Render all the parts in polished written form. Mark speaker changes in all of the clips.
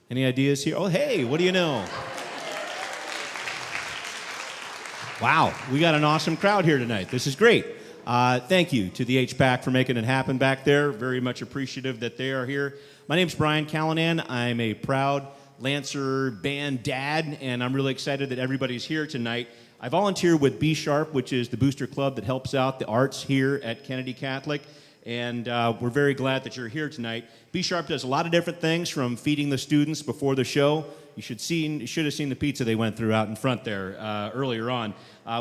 Speaker 1: Any ideas here? Oh, hey, what do you know? Wow, we got an awesome crowd here tonight. This is great. Thank you to the HPAC for making it happen back there. Very much appreciative that they are here. My name's Brian Callanan. I'm a proud Lancer band dad, and I'm really excited that everybody's here tonight. I volunteer with B Sharp, which is the booster club that helps out the arts here at Kennedy Catholic, and we're very glad that you're here tonight. B Sharp does a lot of different things, from feeding the students before the show. You should have seen the pizza they went through out in front there earlier on.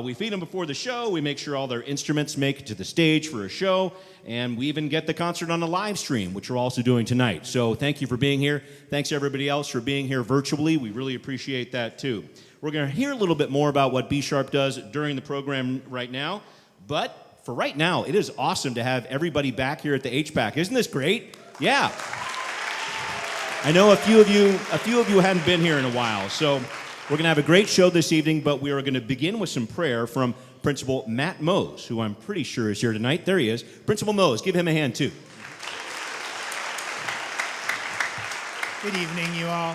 Speaker 1: We feed them before the show. We make sure all their instruments make it to the stage for a show. And we even get the concert on a live stream, which we're also doing tonight. So thank you for being here. Thanks everybody else for being here virtually. We really appreciate that too. We're going to hear a little bit more about what B Sharp does during the program right now. But for right now, it is awesome to have everybody back here at the HPAC. Isn't this great? Yeah. I know a few of you hadn't been here in a while, so we're going to have a great show this evening, but we are going to begin with some prayer from Principal Matt Mose, who I'm pretty sure is here tonight. There he is. Principal Mose, give him a hand, too.
Speaker 2: Good evening, you all.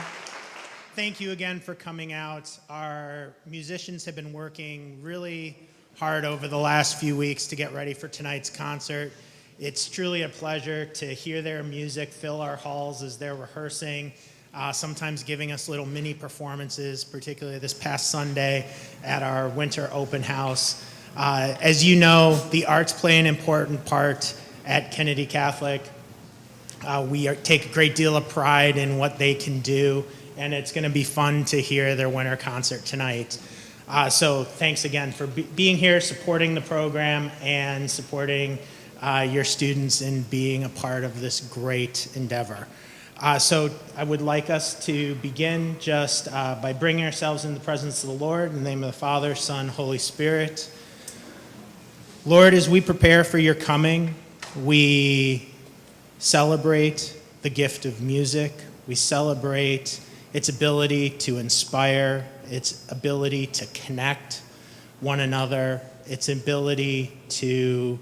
Speaker 2: Thank you again for coming out. Our musicians have been working really hard over the last few weeks to get ready for tonight's concert. It's truly a pleasure to hear their music fill our halls as they're rehearsing, sometimes giving us little mini performances, particularly this past Sunday at our winter open house. As you know, the arts play an important part at Kennedy Catholic. We take a great deal of pride in what they can do, and it's going to be fun to hear their winter concert tonight. So thanks again for being here, supporting the program, and supporting your students in being a part of this great endeavor. So I would like us to begin just by bringing ourselves in the presence of the Lord, in the name of the Father, Son, Holy Spirit. Lord, as we prepare for your coming, we celebrate the gift of music. We celebrate its ability to inspire, its ability to connect one another, its ability to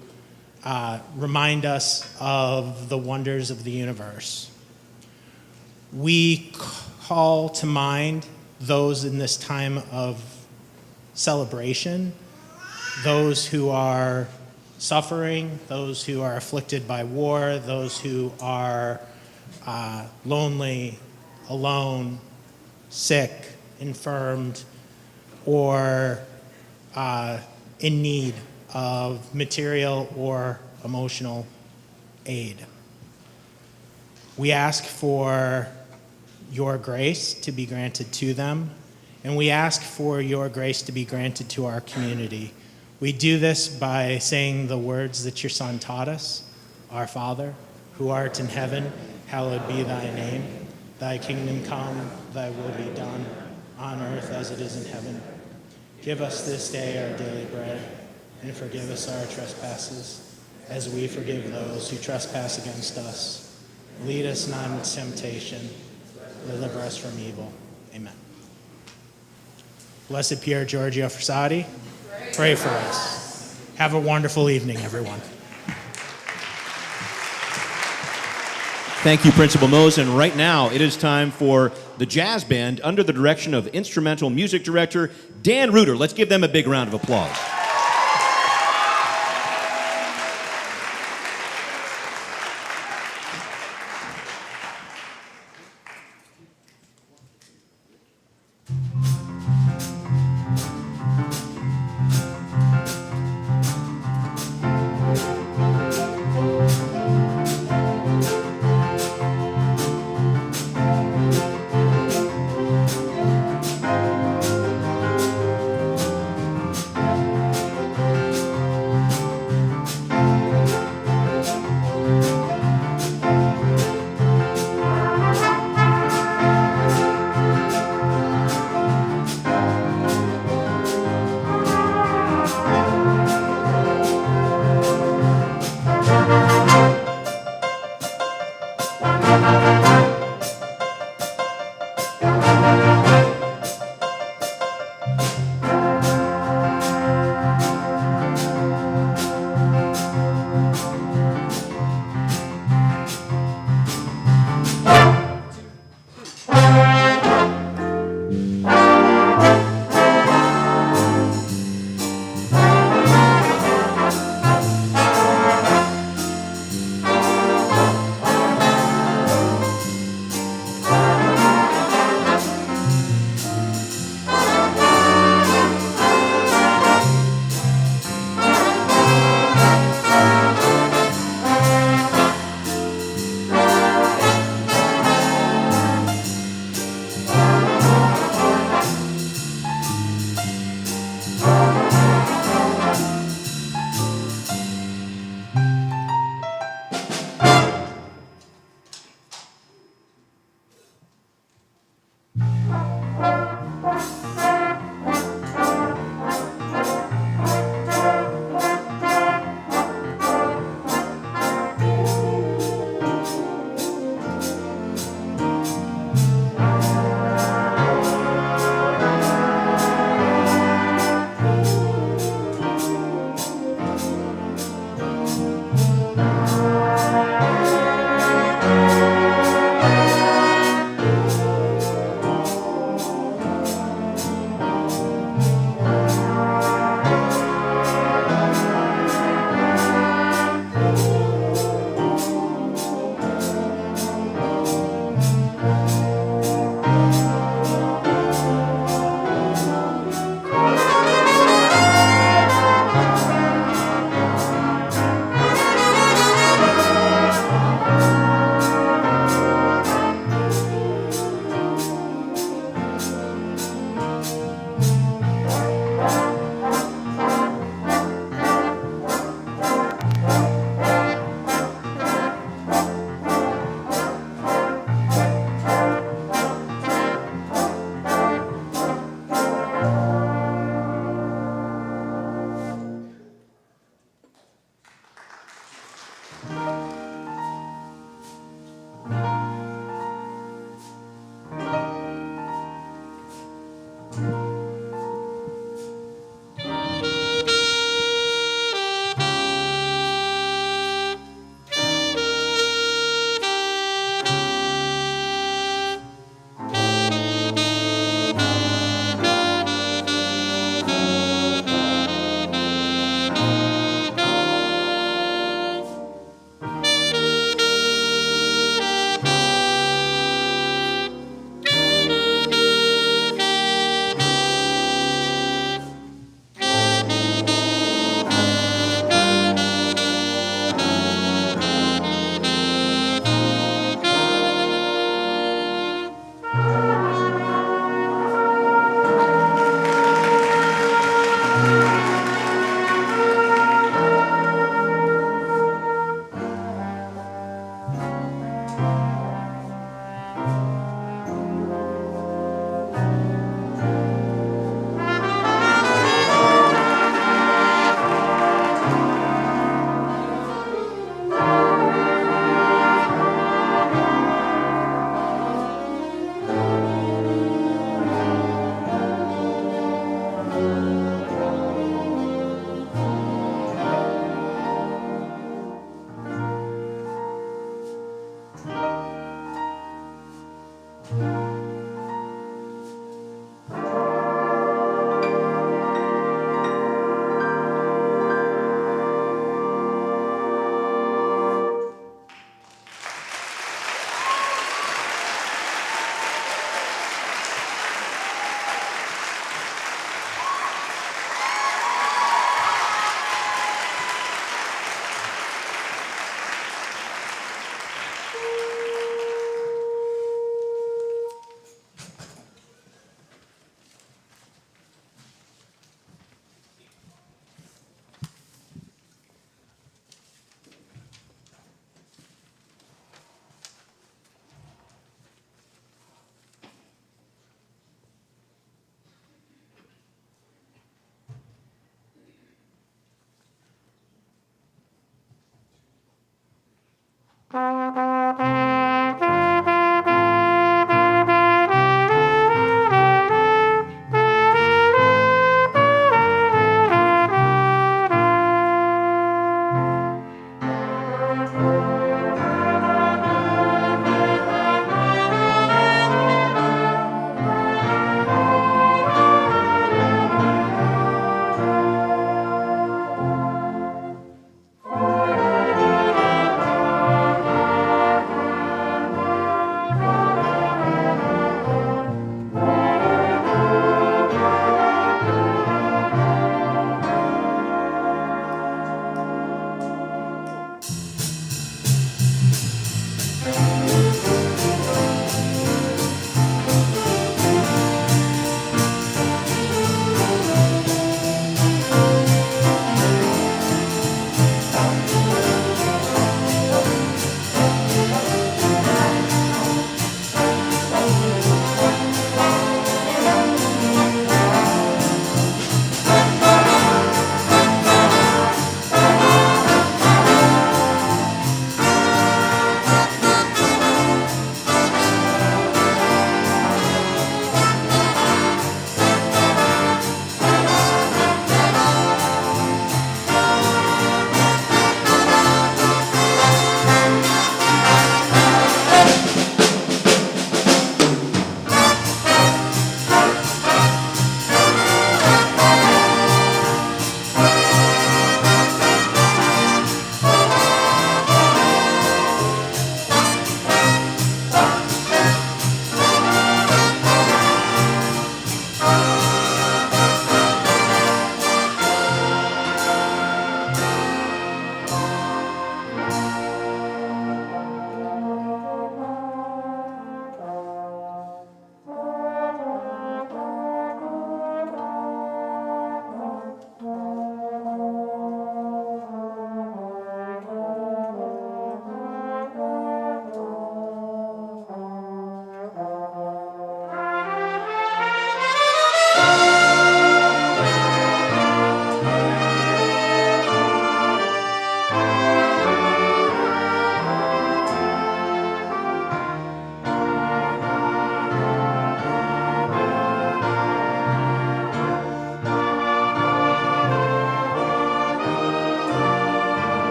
Speaker 2: remind us of the wonders of the universe. We call to mind those in this time of celebration, those who are suffering, those who are afflicted by war, those who are lonely, alone, sick, infirmed, or in need of material or emotional aid. We ask for your grace to be granted to them, and we ask for your grace to be granted to our community. We do this by saying the words that your Son taught us. Our Father, who art in heaven, hallowed be thy name. Thy kingdom come, thy will be done, on earth as it is in heaven. Give us this day our daily bread, and forgive us our trespasses, as we forgive those who trespass against us. Lead us not into temptation, deliver us from evil. Amen. Blessed Pier Giorgio Frassati, pray for us. Have a wonderful evening, everyone.
Speaker 1: Thank you, Principal Mose. And right now, it is time for the jazz band under the direction of instrumental music director Dan Reuter. Let's give them a big round of applause.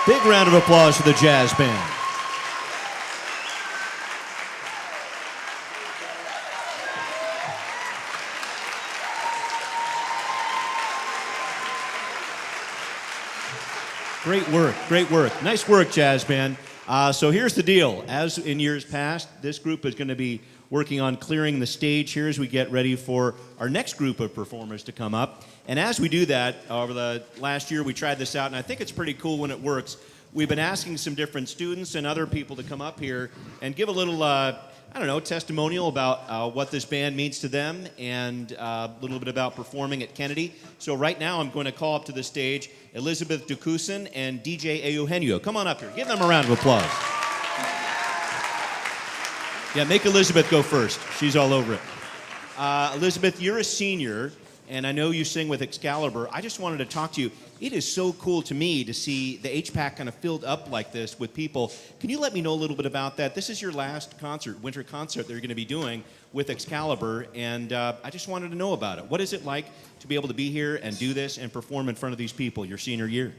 Speaker 1: Big round of applause for the jazz band. Great work, great work. Nice work, jazz band. So here's the deal. As in years past, this group is going to be working on clearing the stage here as we get ready for our next group of performers to come up. And as we do that, over the last year we tried this out, and I think it's pretty cool when it works. We've been asking some different students and other people to come up here and give a little, testimonial about what this band means to them and a little bit about performing at Kennedy. So right now I'm going to call up to the stage Elizabeth Dukusin and DJ Eugenio. Come on up here. Give them a round of applause. Yeah, make Elizabeth go first. She's all over it. Elizabeth, you're a senior, and I know you sing with Excalibur. I just wanted to talk to you. It is so cool to me to see the HPAC kind of filled up like this with people. Can you let me know a little bit about that? This is your last concert, winter concert that you're going to be doing with Excalibur, and I just wanted to know about it. What is it like to be able to be here and do this and perform in front of these people your senior year?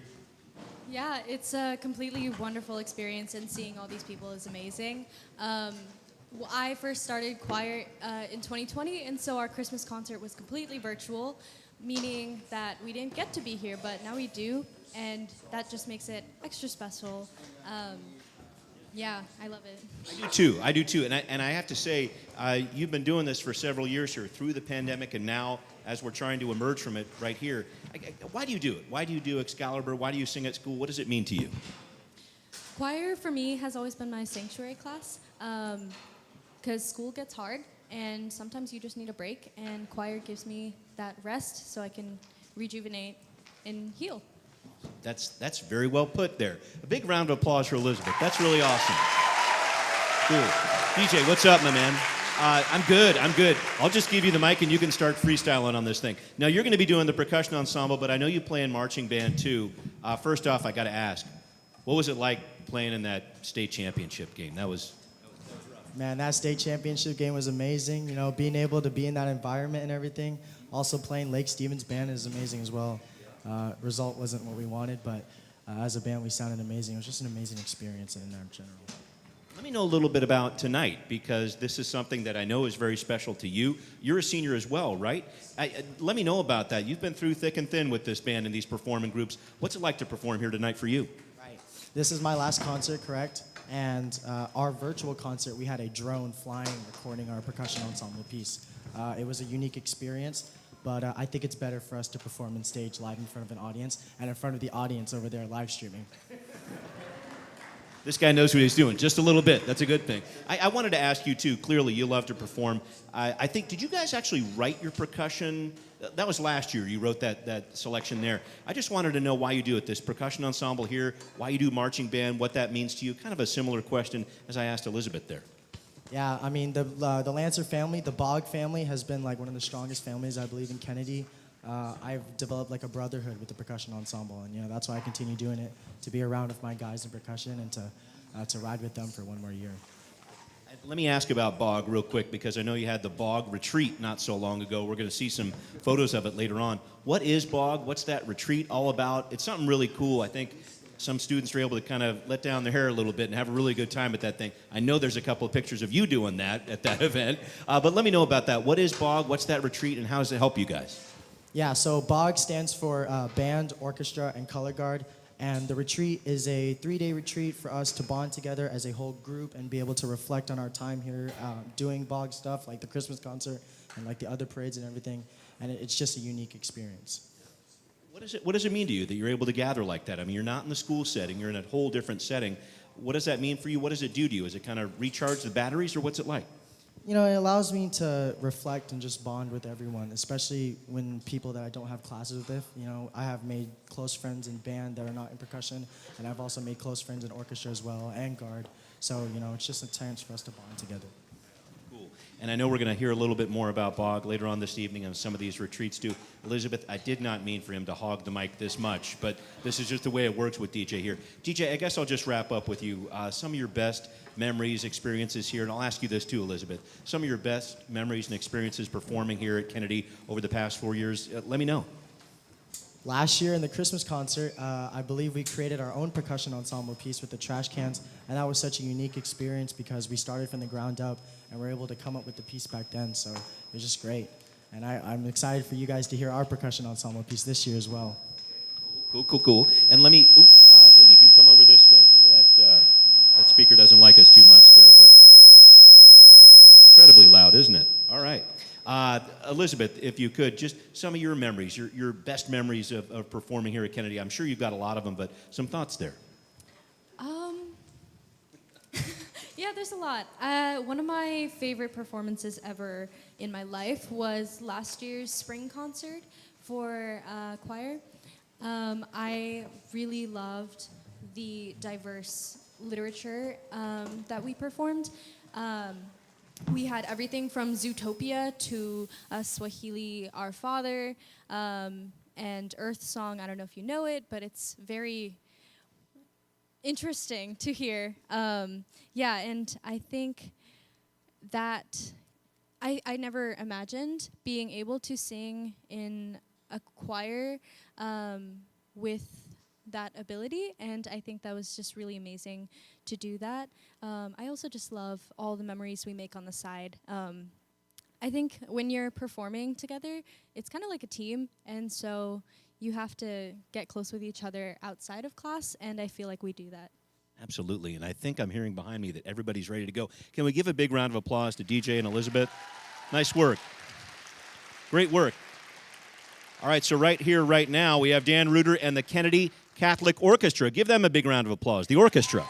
Speaker 3: Yeah, it's a completely wonderful experience, and seeing all these people is amazing. I first started choir in 2020, and so our Christmas concert was completely virtual, meaning that we didn't get to be here, but now we do, and that just makes it extra special. Yeah, I love it.
Speaker 1: I do too. And I have to say, you've been doing this for several years here through the pandemic, and now as we're trying to emerge from it right here. Why do you do it? Why do you do Excalibur? Why do you sing at school? What does it mean to you?
Speaker 3: Choir for me has always been my sanctuary class, because school gets hard, and sometimes you just need a break, and choir gives me that rest so I can rejuvenate and heal.
Speaker 1: That's very well put there. A big round of applause for Elizabeth. That's really awesome. Cool. DJ, what's up, my man? I'm good. I'll just give you the mic and you can start freestyling on this thing. Now, you're going to be doing the percussion ensemble, but I know you play in marching band too. First off, I got to ask, what was it like playing in that state championship game? That was rough.
Speaker 4: Man, that state championship game was amazing. You know, being able to be in that environment and everything. Also playing Lake Stevens band is amazing as well. Result wasn't what we wanted, but as a band we sounded amazing. It was just an amazing experience in general.
Speaker 1: Let me know a little bit about tonight, because this is something that I know is very special to you. You're a senior as well, right? Let me know about that. You've been through thick and thin with this band and these performing groups. What's it like to perform here tonight for you?
Speaker 4: Right. This is my last concert, correct? And our virtual concert, we had a drone flying, recording our percussion ensemble piece. It was a unique experience, but I think it's better for us to perform on stage live in front of an audience and in front of the audience over there live streaming.
Speaker 1: This guy knows what he's doing, just a little bit. That's a good thing. I wanted to ask you, too, clearly you love to perform. I think, did you guys actually write your percussion? That was last year, you wrote that selection there. I just wanted to know why you do it, this percussion ensemble here, why you do marching band, what that means to you. Kind of a similar question as I asked Elizabeth there.
Speaker 4: Yeah, I mean, the Lancer family, the Bog family has been like one of the strongest families, I believe, in Kennedy. I've developed like a brotherhood with the percussion ensemble, and that's why I continue doing it, to be around with my guys in percussion and to ride with them for one more year.
Speaker 1: Let me ask about Bog real quick, because I know you had the Bog retreat not so long ago. We're going to see some photos of it later on. What is Bog? What's that retreat all about? It's something really cool. I think some students are able to kind of let down their hair a little bit and have a really good time at that thing. I know there's a couple of pictures of you doing that at that event, but let me know about that. What is Bog? What's that retreat, and how does it help you guys?
Speaker 4: Yeah, so BOG stands for Band, Orchestra, and Color Guard. And the retreat is a 3-day retreat for us to bond together as a whole group and be able to reflect on our time here doing BOG stuff like the Christmas concert and like the other parades and everything. And it's just a unique experience.
Speaker 1: What does it mean to you that you're able to gather like that? I mean, you're not in the school setting. You're in a whole different setting. What does that mean for you? What does it do to you? Is it kind of recharge the batteries, or what's it like?
Speaker 4: You know, it allows me to reflect and just bond with everyone, especially when people that I don't have classes with. You know, I have made close friends in band that are not in percussion, and I've also made close friends in orchestra as well, and guard. So, it's just a chance for us to bond together.
Speaker 1: Cool. And I know we're going to hear a little bit more about Bog later on this evening on some of these retreats too. Elizabeth, I did not mean for him to hog the mic this much, but this is just the way it works with DJ here. DJ, I guess I'll just wrap up with you. Some of your best memories, experiences here, and I'll ask you this too, Elizabeth. Some of your best memories and experiences performing here at Kennedy over the past 4 years, let me know.
Speaker 4: Last year in the Christmas concert, I believe we created our own percussion ensemble piece with the trash cans, and that was such a unique experience because we started from the ground up and were able to come up with the piece back then, so it was just great. And I'm excited for you guys to hear our percussion ensemble piece this year as well.
Speaker 1: Cool. And let me, maybe you can come over this way. Maybe that speaker doesn't like us too much there, but incredibly loud, isn't it? All right. Elizabeth, if you could, just some of your memories, your best memories of performing here at Kennedy. I'm sure you've got a lot of them, but some thoughts there.
Speaker 3: Yeah, there's a lot. One of my favorite performances ever in my life was last year's spring concert for choir. I really loved the diverse literature that we performed. We had everything from Zootopia to Swahili Our Father and Earth Song. I don't know if you know it, but it's very interesting to hear. Yeah, and I think that I never imagined being able to sing in a choir with that ability, and I think that was just really amazing to do that. I also just love all the memories we make on the side. I think when you're performing together, it's kind of like a team, and so you have to get close with each other outside of class, and I feel like we do that.
Speaker 1: Absolutely, and I think I'm hearing behind me that everybody's ready to go. Can we give a big round of applause to DJ and Elizabeth? Nice work. Great work. All right, so right here, right now, we have Dan Reuter and the Kennedy Catholic Orchestra. Give them a big round of applause, the orchestra.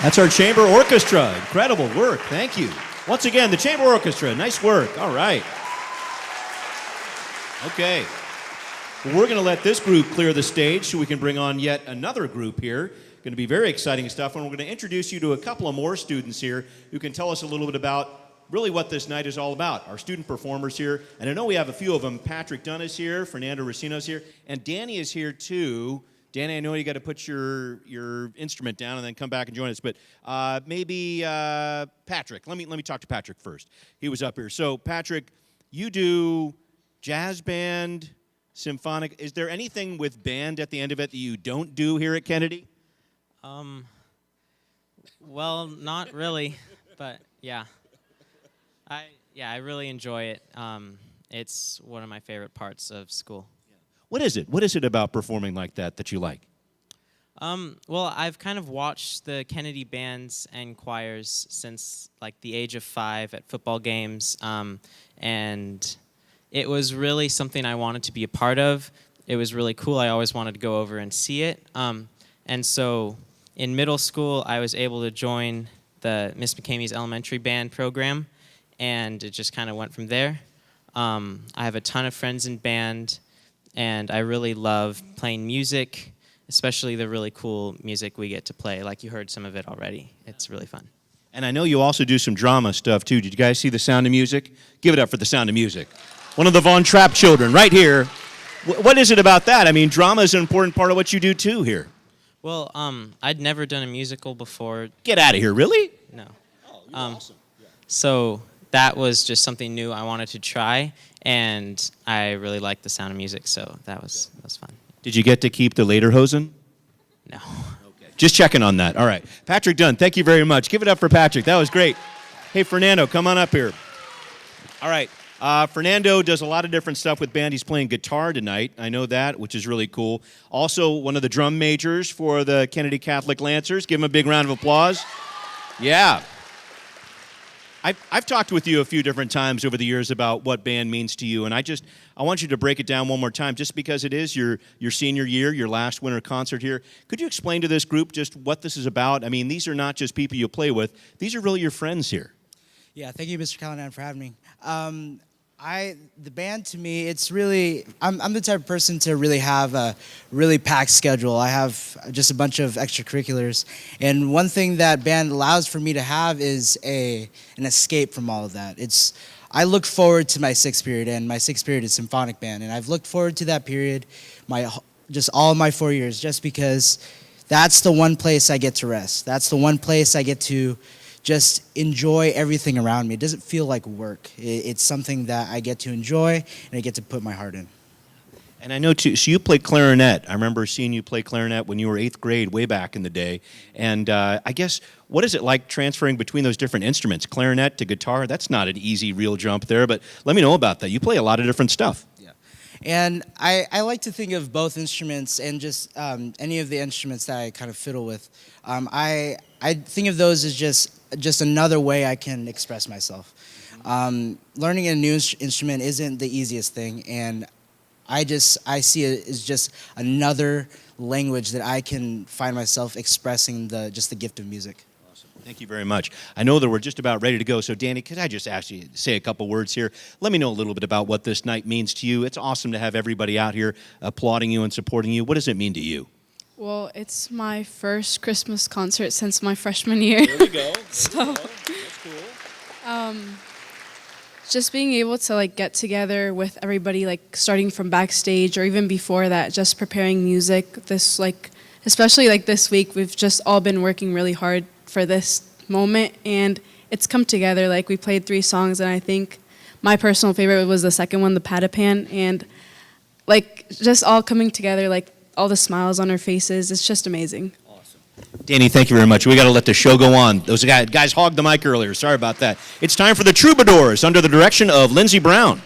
Speaker 1: That's our chamber orchestra. Incredible work. Thank you. Once again, the chamber orchestra. Nice work. All right. Okay. Well, we're going to let this group clear the stage so we can bring on yet another group here. Going to be very exciting stuff, and we're going to introduce you to a couple of more students here who can tell us a little bit about really what this night is all about. Our student performers here, and I know we have a few of them. Patrick Dunn is here, Fernando Racino's here, and Danny is here too. Danny, I know you got to put your instrument down and then come back and join us, but maybe Patrick. Let me talk to Patrick first. He was up here. So Patrick, you do jazz band, symphonic. Is there anything with band at the end of it that you don't do here at Kennedy?
Speaker 5: Well, not really, but yeah. I really enjoy it. It's one of my favorite parts of school.
Speaker 1: What is it? What is it about performing like that you like?
Speaker 5: Well, I've kind of watched the Kennedy bands and choirs since like the age of 5 at football games, and it was really something I wanted to be a part of. It was really cool. I always wanted to go over and see it. And so in middle school, I was able to join the Miss McCamey's elementary band program, and it just kind of went from there. I have a ton of friends in band, and I really love playing music, especially the really cool music we get to play. Like you heard some of it already. It's really fun.
Speaker 1: And I know you also do some drama stuff too. Did you guys see The Sound of Music? Give it up for The Sound of Music. One of the Von Trapp children right here. What is it about that? I mean, drama is an important part of what you do too here.
Speaker 5: Well, I'd never done a musical before.
Speaker 1: Get out of here, really?
Speaker 5: No.
Speaker 1: Oh, you're awesome. Yeah.
Speaker 5: So that was just something new I wanted to try, and I really liked The Sound of Music, so that was fun.
Speaker 1: Did you get to keep the lederhosen?
Speaker 5: No.
Speaker 1: Okay. Just checking on that. All right. Patrick Dunn, thank you very much. Give it up for Patrick. That was great. Hey, Fernando, come on up here. All right. Fernando does a lot of different stuff with band. He's playing guitar tonight. I know that, which is really cool. Also, one of the drum majors for the Kennedy Catholic Lancers. Give him a big round of applause. Yeah. I've talked with you a few different times over the years about what band means to you, and I want you to break it down one more time, just because it is your senior year, your last winter concert here. Could you explain to this group just what this is about? I mean, these are not just people you play with. These are really your friends here.
Speaker 6: Yeah, thank you, Mr. Callanan, for having me. The band to me, it's really, I'm the type of person to really have a really packed schedule. I have just a bunch of extracurriculars, and one thing that band allows for me to have is an escape from all of that. I look forward to my 6th period, and my 6th period is symphonic band, and I've looked forward to that period just all of my 4 years, just because that's the one place I get to rest. That's the one place I get to just enjoy everything around me. It doesn't feel like work. It's something that I get to enjoy and I get to put my heart in.
Speaker 1: And I know, too, so you play clarinet. I remember seeing you play clarinet when you were 8th grade, way back in the day. And I guess, what is it like transferring between those different instruments, clarinet to guitar? That's not an easy, real jump there, but let me know about that. You play a lot of different stuff.
Speaker 6: Yeah. And I like to think of both instruments and just any of the instruments that I kind of fiddle with. I think of those as just another way I can express myself. Learning a new instrument isn't the easiest thing, and I see it as just another language that I can find myself expressing the gift of music.
Speaker 1: Awesome. Thank you very much. I know that we're just about ready to go, so Danny, could I just ask you to say a couple words here? Let me know a little bit about what this night means to you. It's awesome to have everybody out here applauding you and supporting you. What does it mean to you?
Speaker 7: Well, it's my first Christmas concert since my freshman year.
Speaker 1: There we go.
Speaker 7: So,
Speaker 1: That's cool.
Speaker 7: just being able to get together with everybody, starting from backstage or even before that, just preparing music. This especially this week, we've just all been working really hard for this moment, and it's come together. We played 3 songs, and I think my personal favorite was the second one, the Patapan, and just all coming together, all the smiles on our faces. It's just amazing.
Speaker 1: Awesome. Danny, thank you very much. We got to let the show go on. Those guys hogged the mic earlier. Sorry about that. It's time for the Troubadours under the direction of Lindsey Brown.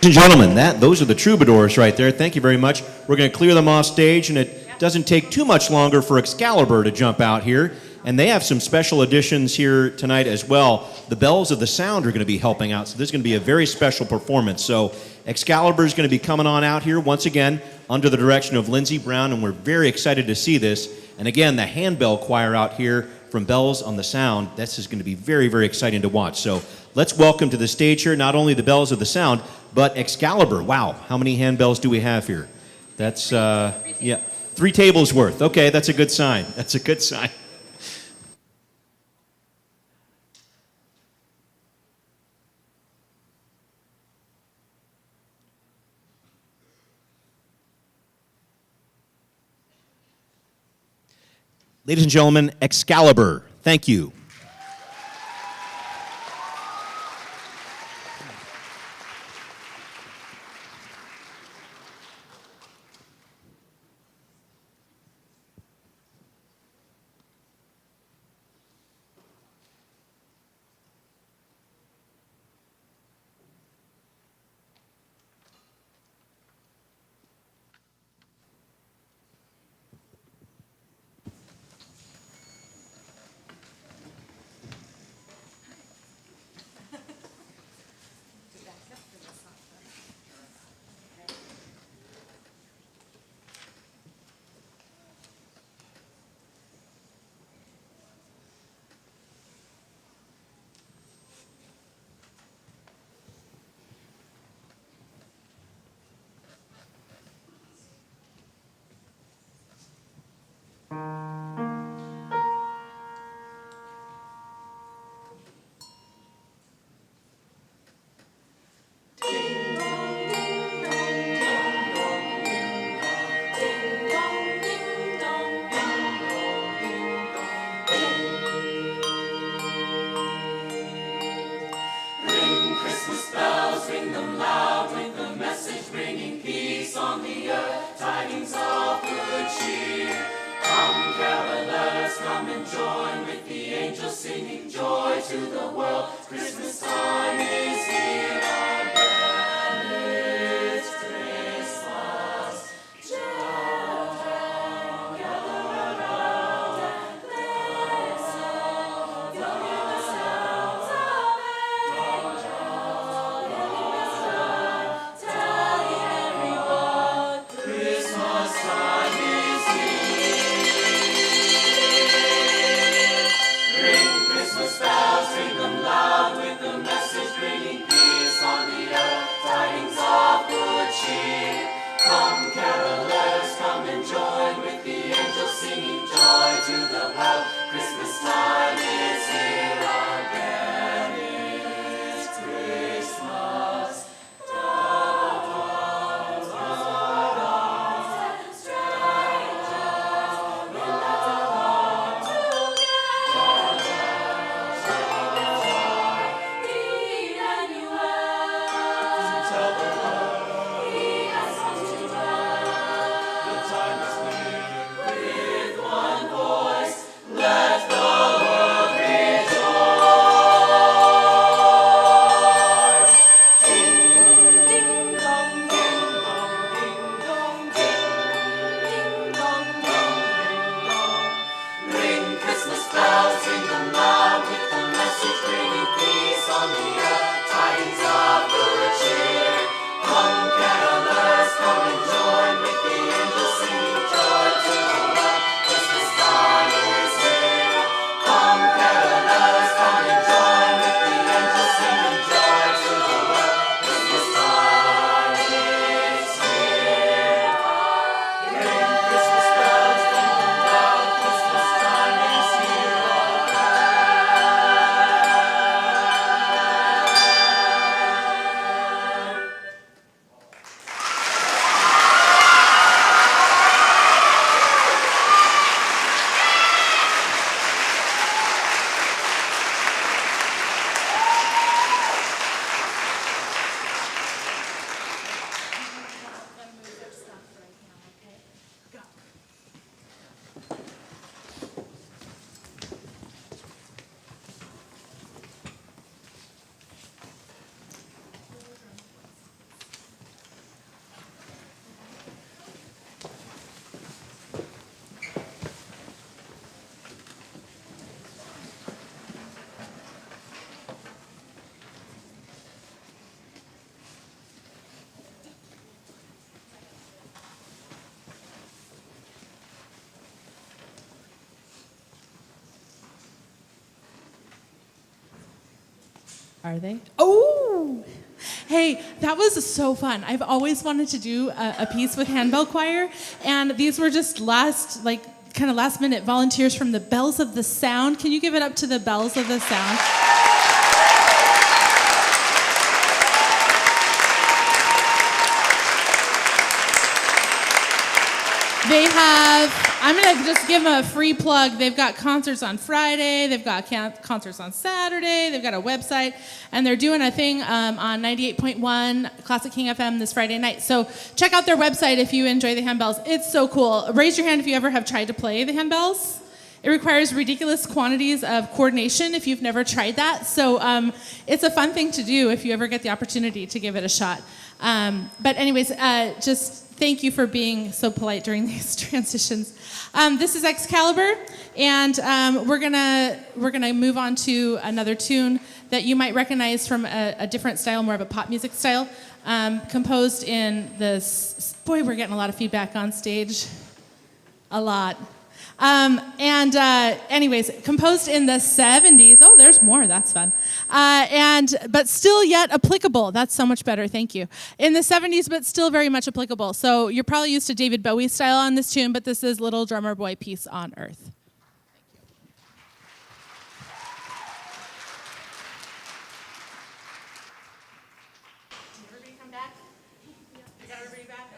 Speaker 1: Ladies and gentlemen, those are the troubadours right there. Thank you very much. We're going to clear them off stage, and it doesn't take too much longer for Excalibur to jump out here. And they have some special additions here tonight as well. The Bells of the Sound are going to be helping out, so this is going to be a very special performance. So Excalibur is going to be coming on out here once again under the direction of Lindsey Brown, and we're very excited to see this. And again, the handbell choir out here from Bells on the Sound, this is going to be very, very exciting to watch. So let's welcome to the stage here not only the Bells of the Sound, but Excalibur. Wow, how many handbells do we have here? That's, yeah, 3 tables worth. Okay, that's a good sign. That's a good sign. Ladies and gentlemen, Excalibur. Thank you.
Speaker 8: Are they? Oh! Hey, that was so fun. I've always wanted to do a piece with handbell choir, and these were just last minute volunteers from the Bells of the Sound. Can you give it up to the Bells of the Sound? They have, I'm going to just give them a free plug. They've got concerts on Friday. They've got concerts on Saturday. They've got a website. And they're doing a thing on 98.1 Classic King FM this Friday night. So check out their website if you enjoy the handbells. It's so cool. Raise your hand if you ever have tried to play the handbells. It requires ridiculous quantities of coordination if you've never tried that. So it's a fun thing to do if you ever get the opportunity to give it a shot. But anyways, just thank you for being so polite during these transitions. This is Excalibur, and we're gonna move on to another tune that you might recognize from a different style, more of a pop music style, composed in this. Boy, we're getting a lot of feedback on stage. A lot. Anyways, composed in the 70s. Oh, there's more. That's fun. But still yet applicable. That's so much better. Thank you. In the 70s, but still very much applicable. So you're probably used to David Bowie style on this tune, but this is Little Drummer Boy, Peace on Earth. Did everybody come back? You got everybody back?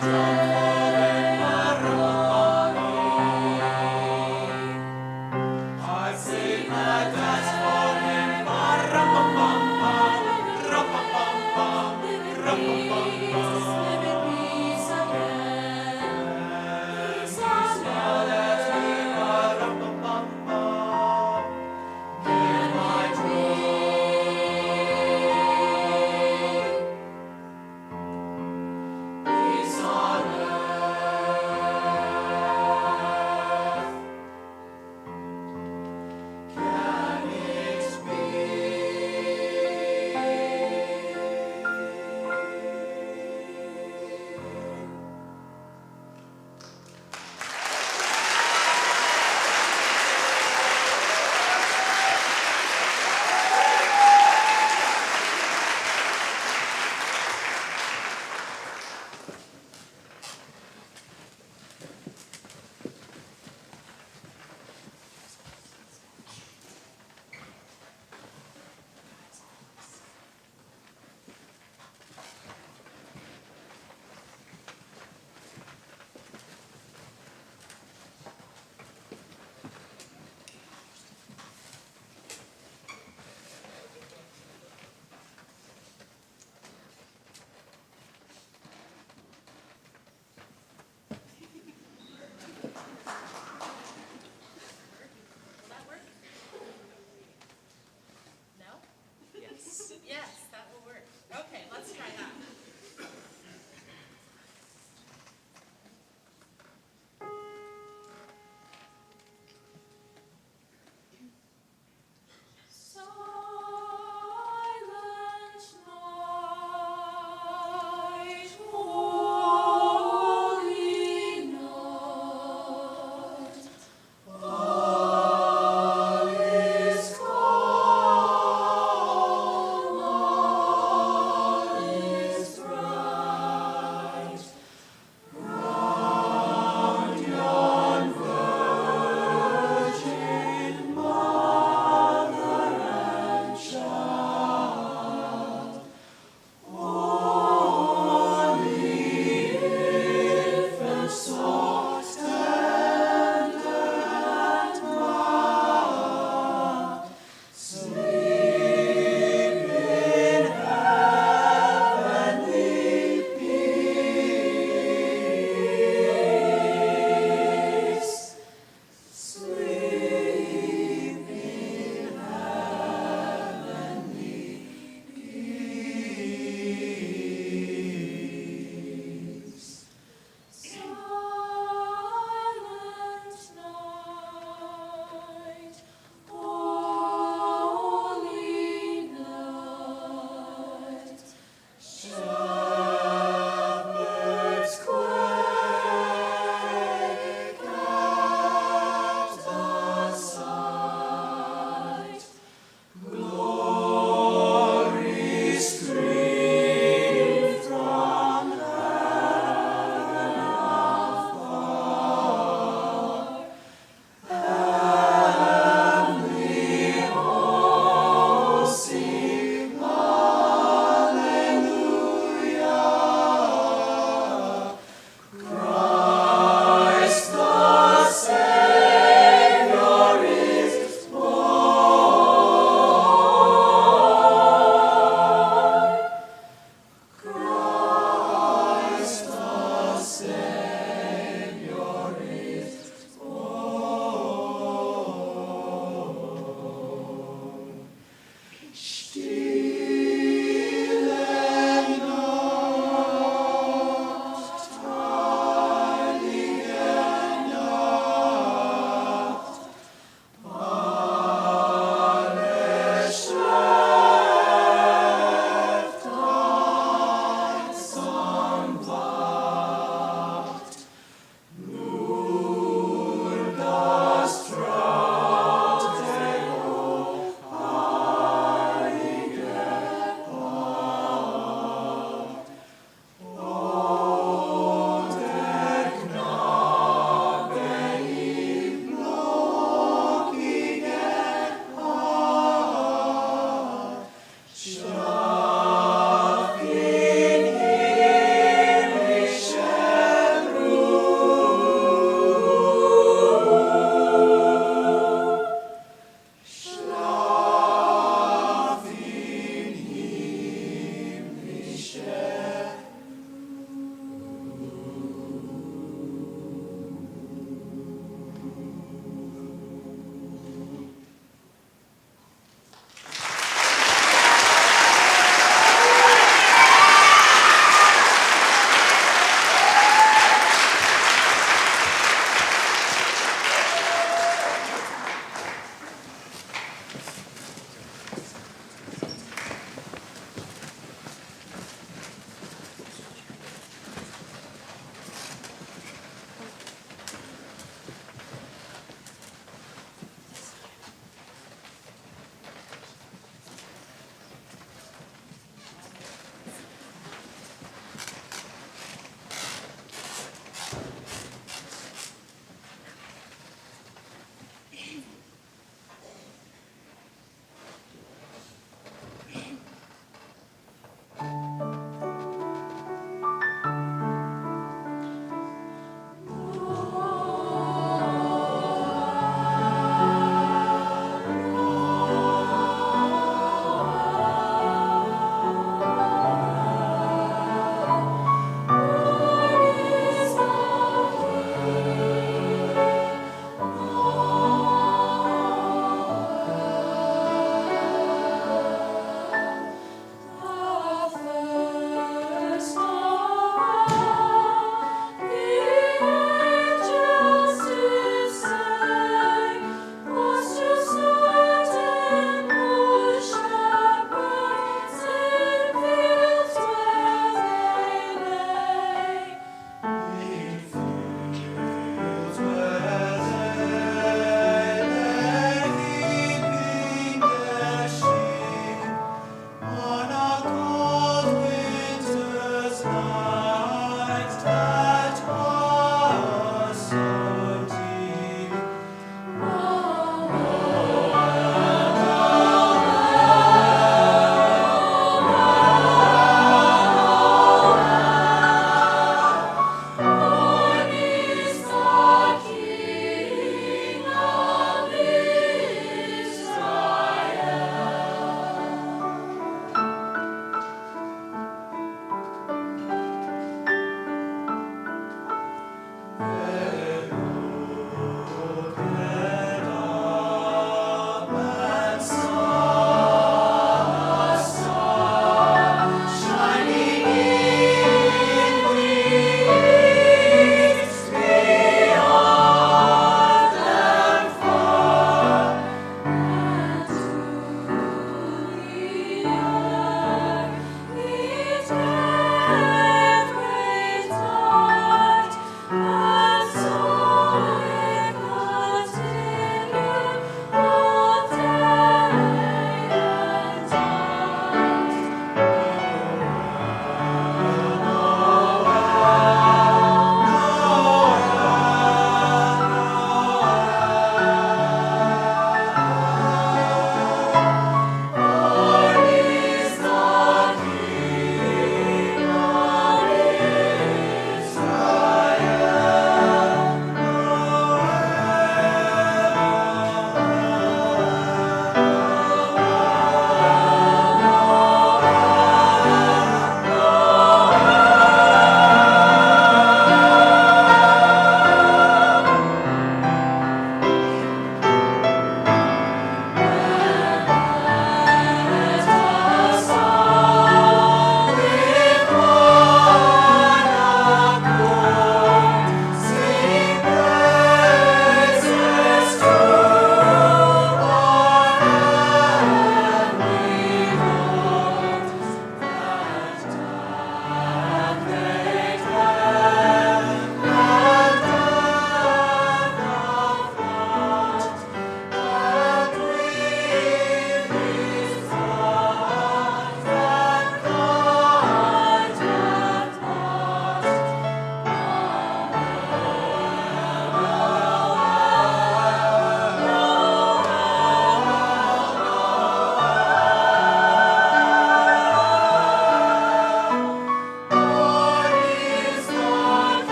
Speaker 9: Peace on earth.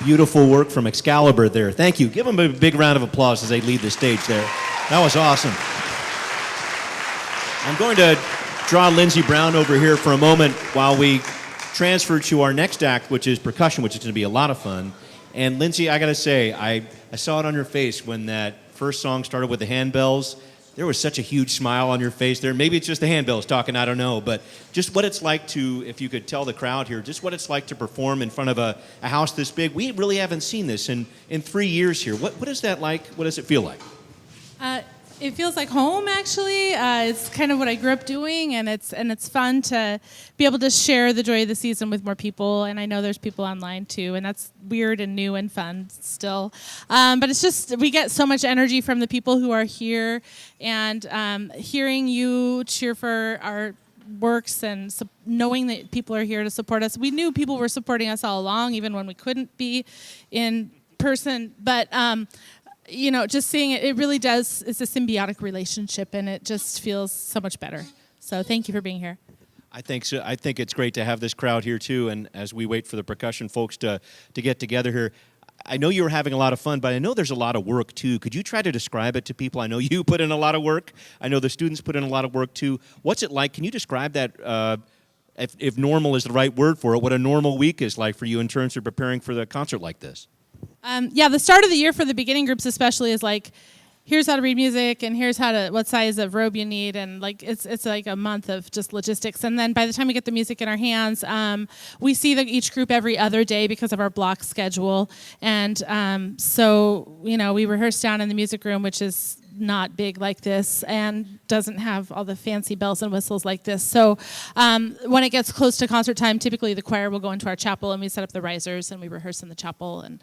Speaker 1: Beautiful work from Excalibur there. Thank you. Give them a big round of applause as they leave the stage there. That was awesome. I'm going to draw Lindsey Brown over here for a moment while we transfer to our next act, which is percussion, which is going to be a lot of fun. And Lindsey, I got to say, I saw it on your face when that first song started with the handbells. There was such a huge smile on your face there. Maybe it's just the handbells talking, I don't know. But just what it's like to, if you could tell the crowd here, just what it's like to perform in front of a house this big. We really haven't seen this in 3 years here. What is that like? What does it feel like?
Speaker 8: It feels like home, actually. It's kind of what I grew up doing, and it's fun to be able to share the joy of the season with more people. And I know there's people online too, and that's weird and new and fun still. But it's just we get so much energy from the people who are here, and hearing you cheer for our works and knowing that people are here to support us. We knew people were supporting us all along, even when we couldn't be in person. But just seeing it, it really does, it's a symbiotic relationship, and it just feels so much better. So thank you for being here.
Speaker 1: I think so. I think it's great to have this crowd here, too, and as we wait for the percussion folks to get together here, I know you were having a lot of fun, but I know there's a lot of work, too. Could you try to describe it to people? I know you put in a lot of work. I know the students put in a lot of work, too. What's it like? Can you describe that, if normal is the right word for it, what a normal week is like for you in terms of preparing for the concert like this?
Speaker 8: The start of the year for the beginning groups especially is like, here's how to read music, and here's what size of robe you need, and like it's like a month of just logistics. And then by the time we get the music in our hands, we see each group every other day because of our block schedule. And so we rehearse down in the music room, which is not big like this and doesn't have all the fancy bells and whistles like this. So when it gets close to concert time, typically the choir will go into our chapel and we set up the risers and we rehearse in the chapel. And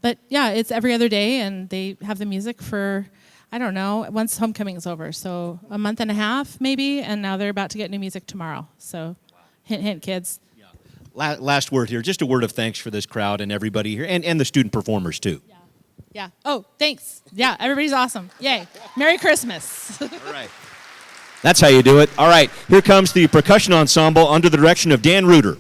Speaker 8: but yeah, it's every other day, and they have the music for, I don't know, once homecoming is over. So a month and a half maybe, and now they're about to get new music tomorrow. So hint, hint, kids.
Speaker 1: Last word here, just a word of thanks for this crowd and everybody here, and the student performers, too.
Speaker 8: Yeah. Oh, thanks. Yeah, everybody's awesome. Yay. Merry Christmas.
Speaker 1: All right. That's how you do it. All right. Here comes the percussion ensemble under the direction of Dan Reuter.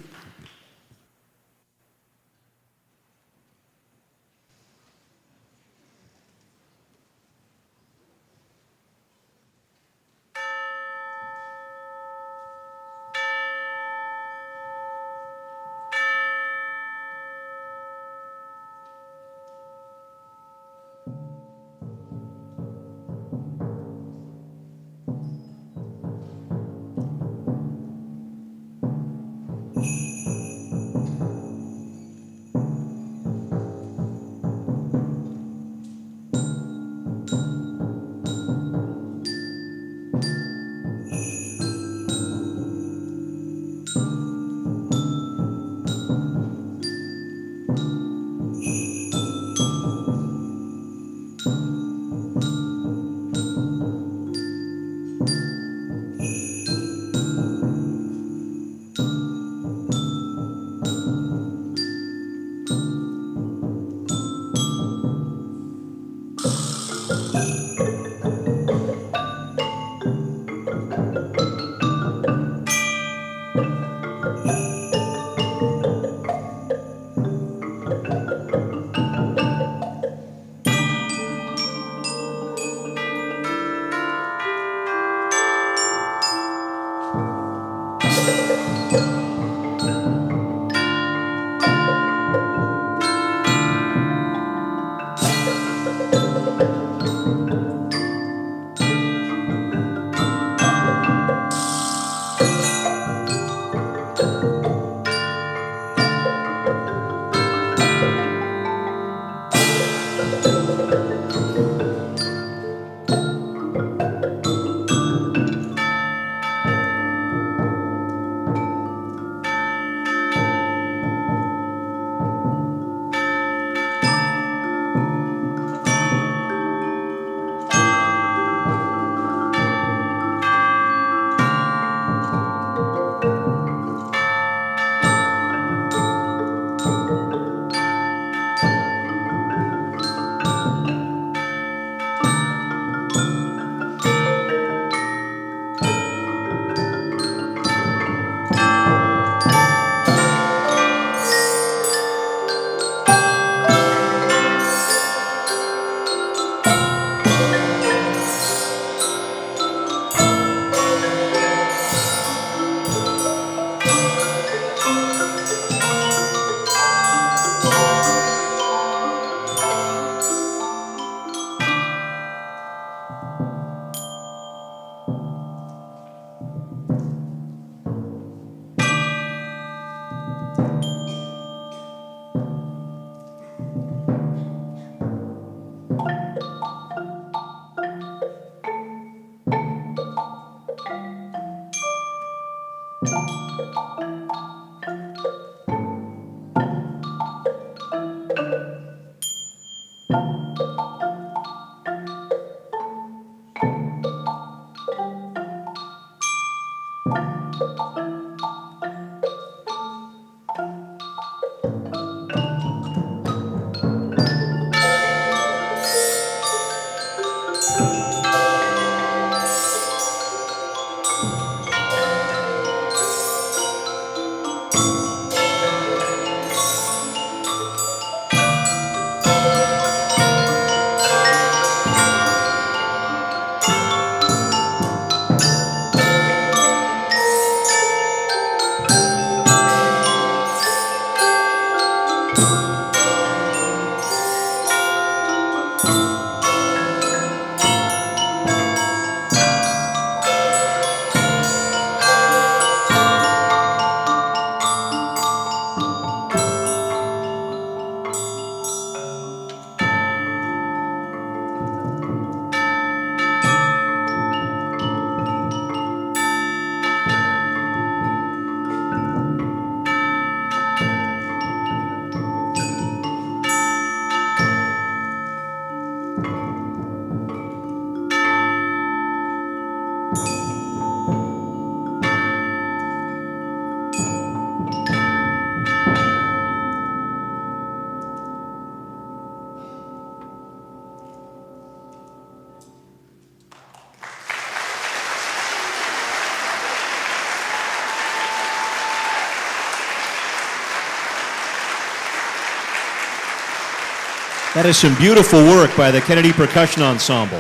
Speaker 1: That is some beautiful work by the Kennedy Percussion Ensemble.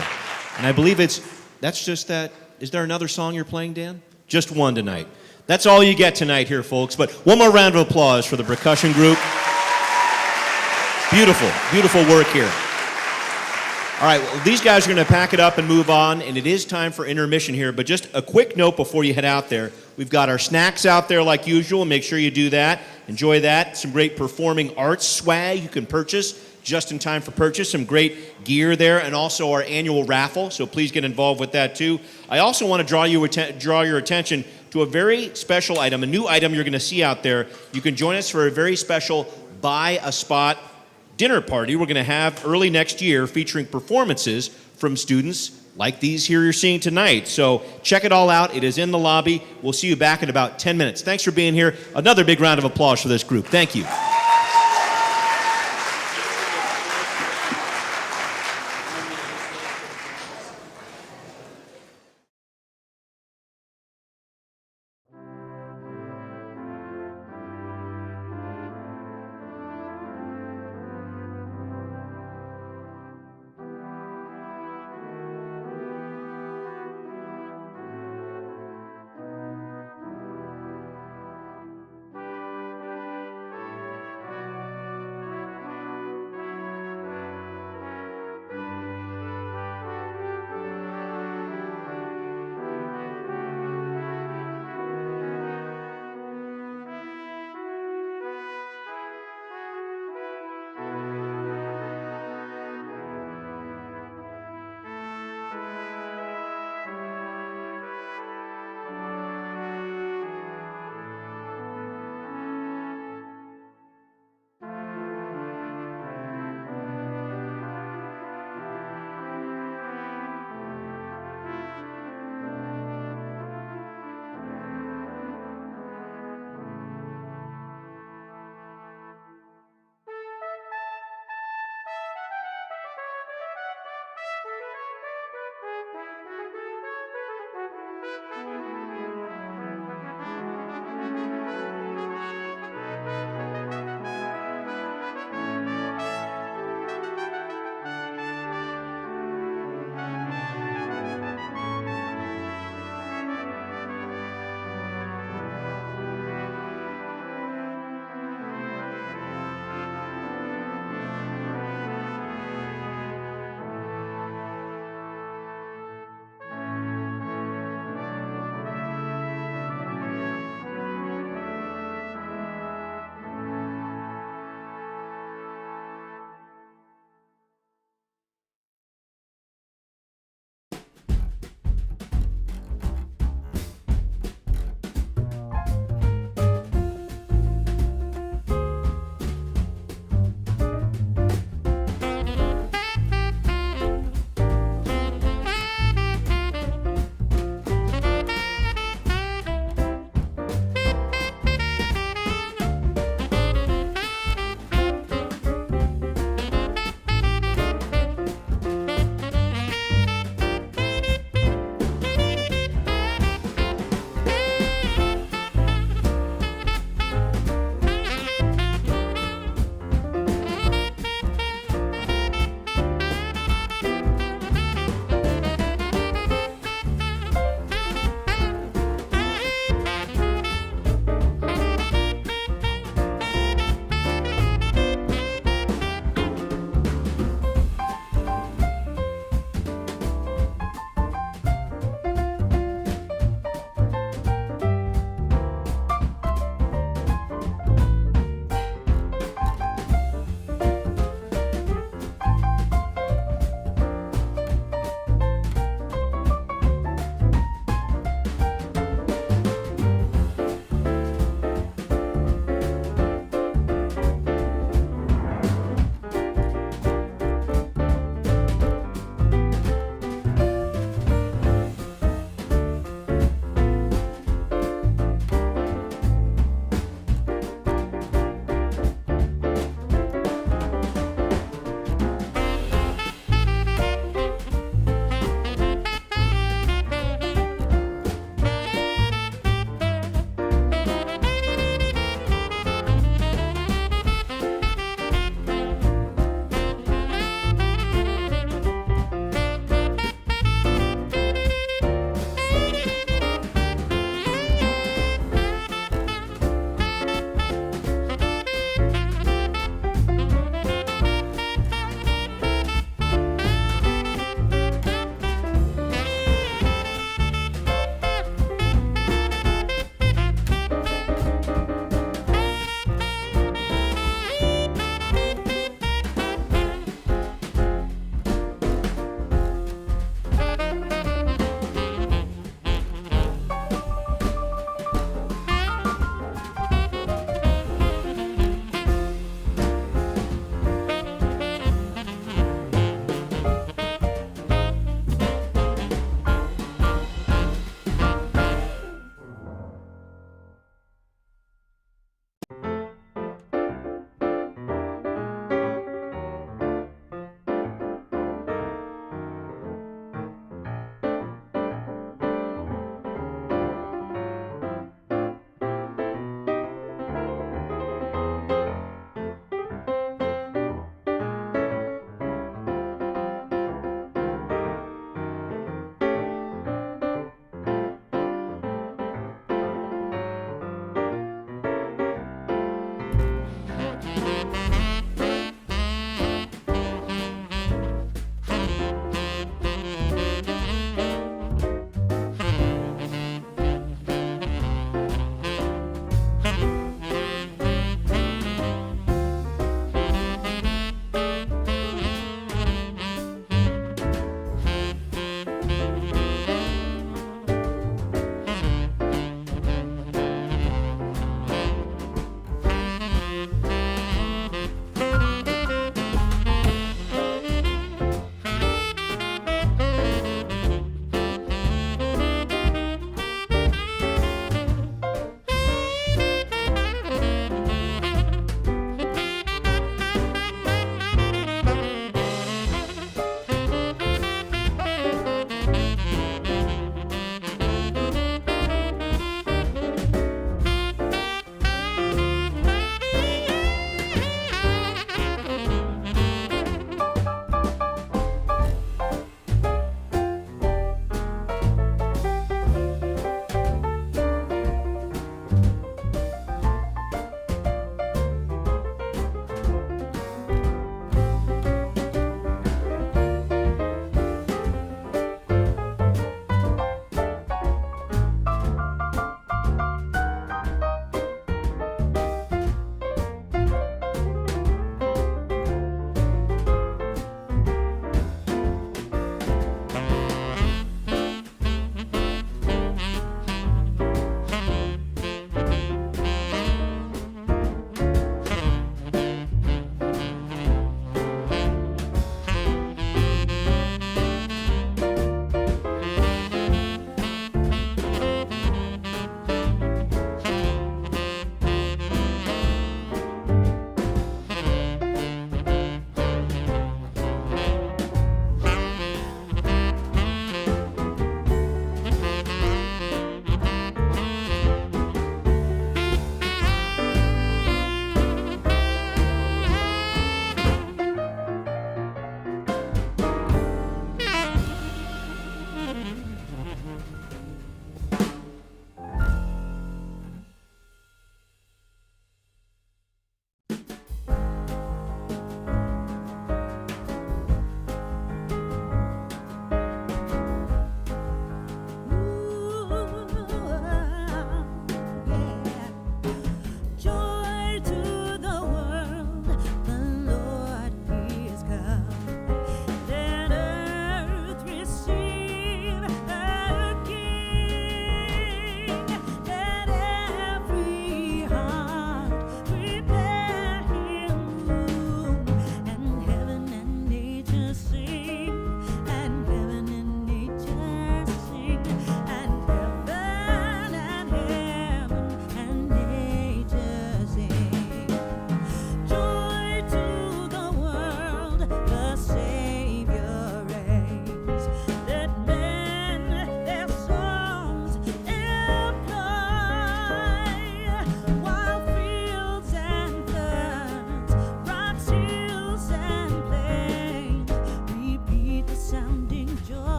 Speaker 1: And I believe that's just that. Is there another song you're playing, Dan? Just one tonight. That's all you get tonight here, folks. But one more round of applause for the percussion group. Beautiful, beautiful work here. All right, well, these guys are going to pack it up and move on, and it is time for intermission here. But just a quick note before you head out there. We've got our snacks out there like usual. Make sure you do that. Enjoy that. Some great performing arts swag you can purchase just in time for purchase. Some great gear there, and also our annual raffle, so please get involved with that too. I also want to draw your attention to a very special item, a new item you're going to see out there. You can join us for a very special Buy a Spot dinner party we're going to have early next year, featuring performances from students like these here you're seeing tonight. So check it all out. It is in the lobby. We'll see you back in about 10 minutes. Thanks for being here. Another big round of applause for this group. Thank you.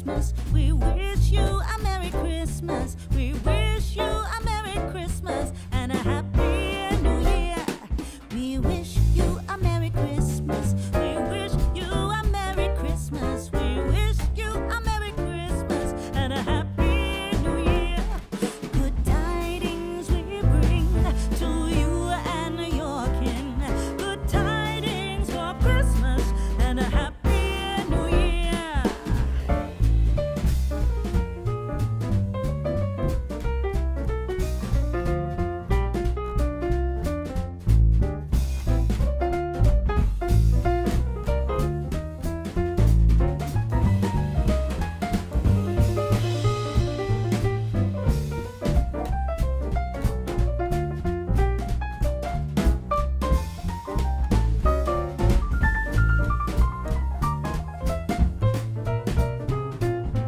Speaker 9: Christmas. We wish you a Merry Christmas. We wish you a Merry Christmas and a Happy New Year. We wish you a Merry Christmas. We wish you a Merry Christmas. We wish you a Merry Christmas and a Happy New Year. Good tidings we bring to you and your kin. Good tidings for Christmas and a Happy New Year.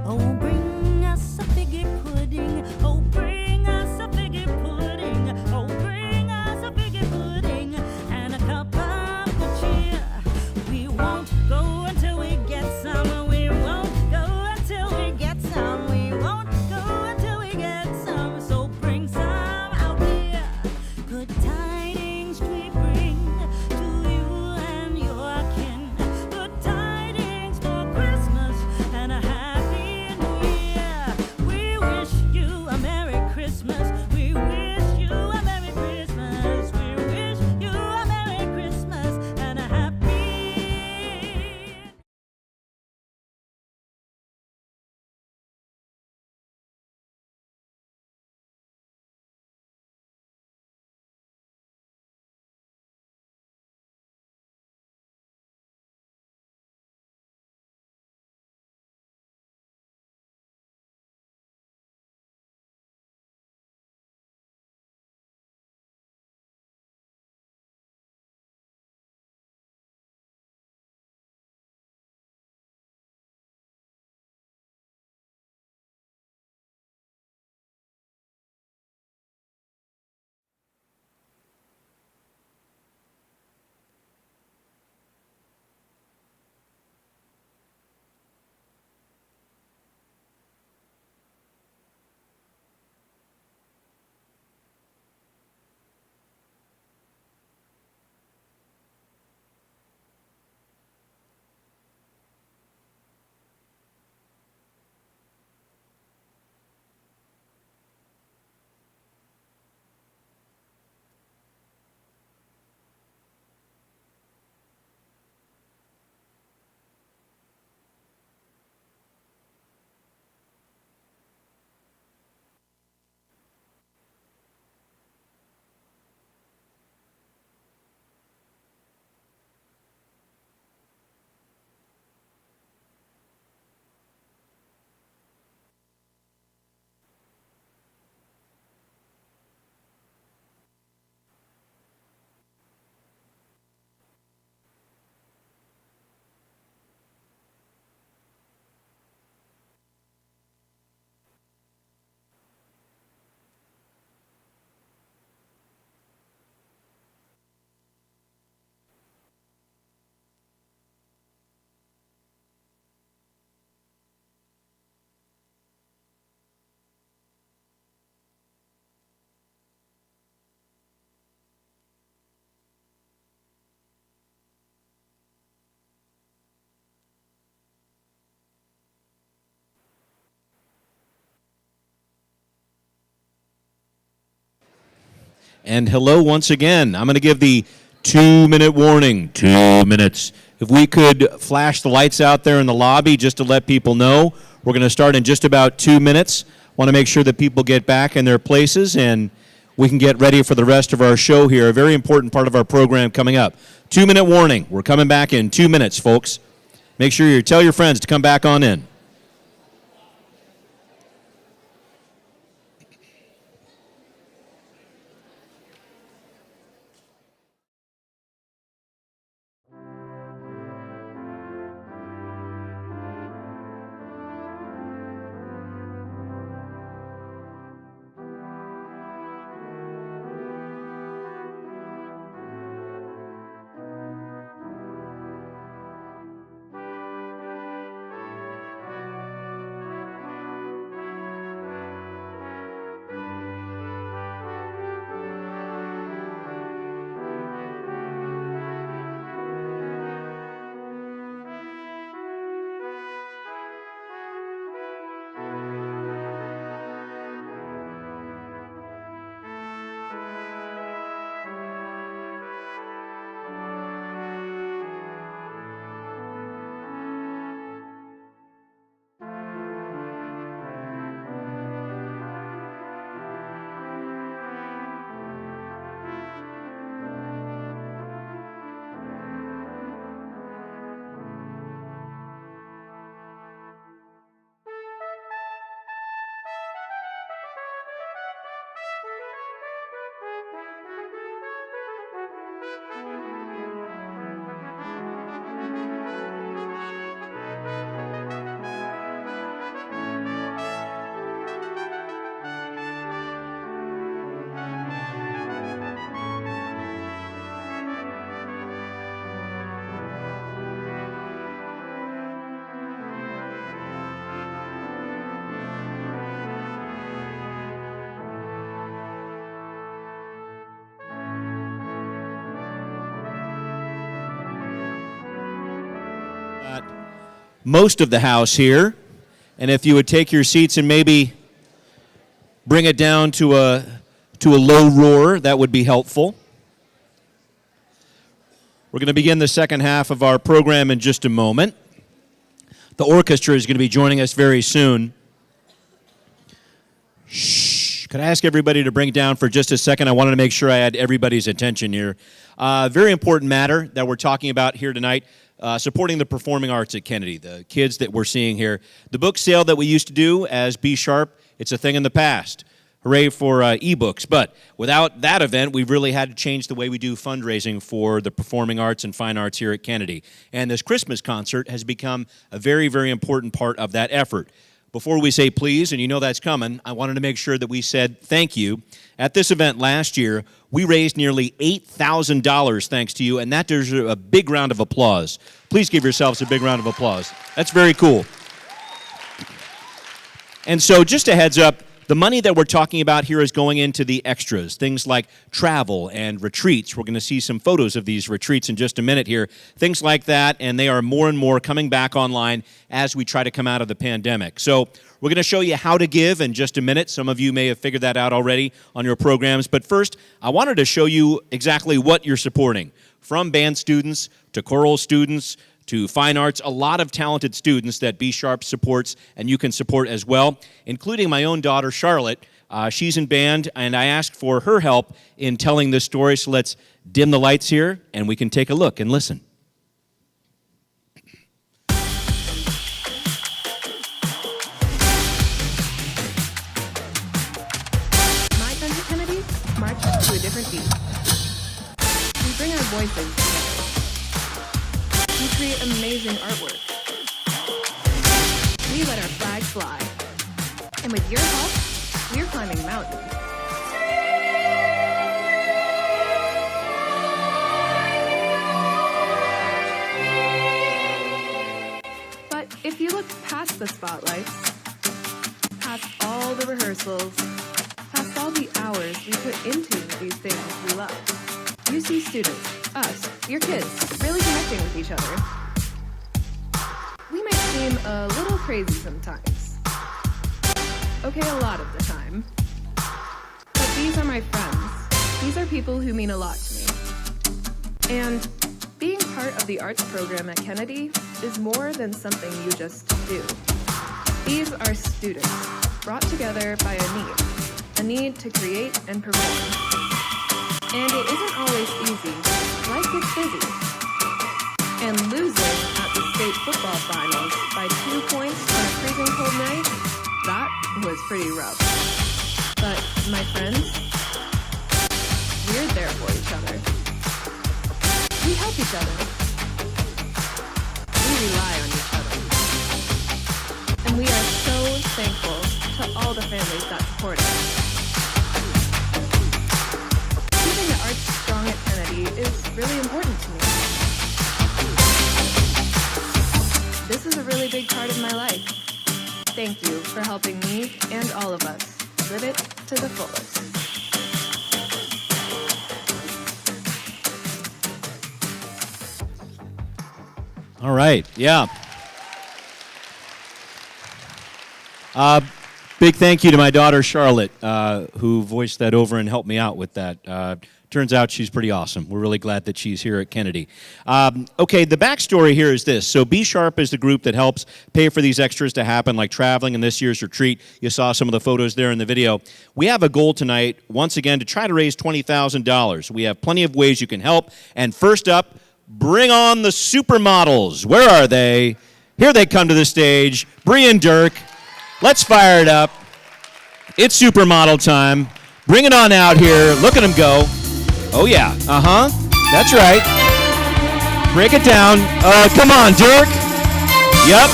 Speaker 9: Oh, bring us a figgy pudding. Oh, bring us a figgy pudding. Oh, bring us a figgy pudding and a cup of good cheer. We won't go until we get some. We won't go until we get some. We won't go until we get some. So bring some out here. Good tidings we bring to you and your kin. Good tidings for Christmas and a Happy New Year. We wish you a Merry Christmas. We wish you a Merry Christmas. We wish you a Merry Christmas and a Happy.
Speaker 1: And hello once again. I'm going to give the 2-minute warning. 2 minutes. If we could flash the lights out there in the lobby just to let people know, we're going to start in just about 2 minutes. Want to make sure that people get back in their places and we can get ready for the rest of our show here. A very important part of our program coming up. 2-minute warning. We're coming back in 2 minutes, folks. Make sure you tell your friends to come back on in. most of the house here. And if you would take your seats and maybe bring it down to a low roar, that would be helpful. We're going to begin the second half of our program in just a moment. The orchestra is going to be joining us very soon. Shh. Could I ask everybody to bring it down for just a second? I wanted to make sure I had everybody's attention here. Very important matter that we're talking about here tonight, supporting the performing arts at Kennedy, the kids that we're seeing here. The book sale that we used to do as B Sharp, it's a thing in the past. Hooray for ebooks. But without that event, we've really had to change the way we do fundraising for the performing arts and fine arts here at Kennedy. And this Christmas concert has become a very, very important part of that effort. Before we say please, and you know that's coming, I wanted to make sure that we said thank you. At this event last year, we raised nearly $8,000 thanks to you, and that deserves a big round of applause. Please give yourselves a big round of applause. That's very cool. And so just a heads up, the money that we're talking about here is going into the extras, things like travel and retreats. We're going to see some photos of these retreats in just a minute here, things like that, and they are more and more coming back online as we try to come out of the pandemic. So we're going to show you how to give in just a minute. Some of you may have figured that out already on your programs, but first, I wanted to show you exactly what you're supporting, from band students to choral students, to fine arts, a lot of talented students that B Sharp supports and you can support as well, including my own daughter, Charlotte. She's in band, and I asked for her help in telling this story, so let's dim the lights here, and we can take a look and listen.
Speaker 10: My friends at Kennedy march to a different beat. We bring our voices together. We create amazing artwork. We let our flag fly. And with your help, we're climbing mountains. But if you look past the spotlights, past all the rehearsals, past all the hours we put into these things we love, you see students, us, your kids, really connecting with each other. We might seem a little crazy sometimes. Okay, a lot of the time. But these are my friends. These are people who mean a lot to me. And being part of the arts program at Kennedy is more than something you just do. These are students brought together by a need to create and perform. And it isn't always easy. Life gets busy. And losing at the state football finals by 2 points on a freezing cold night, that was pretty rough. But my friends, we're there for each other. We help each other. We rely on each other. And we are so thankful to all the families that support us. Keeping the arts strong at Kennedy is really important to me. This is a really big part of my life. Thank you for helping me and all of us live it to the fullest.
Speaker 1: All right, yeah. Big thank you to my daughter, Charlotte, who voiced that over and helped me out with that. Turns out she's pretty awesome. We're really glad that she's here at Kennedy. Okay, the backstory here is this. So B Sharp is the group that helps pay for these extras to happen, like traveling in this year's retreat. You saw some of the photos there in the video. We have a goal tonight, once again, to try to raise $20,000. We have plenty of ways you can help. And first up, bring on the supermodels. Where are they? Here they come to the stage. Bree and Dirk. Let's fire it up. It's supermodel time. Bring it on out here. Look at them go. Oh, yeah. Uh-huh. That's right. Break it down. Come on, Dirk. Yep.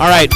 Speaker 1: All right.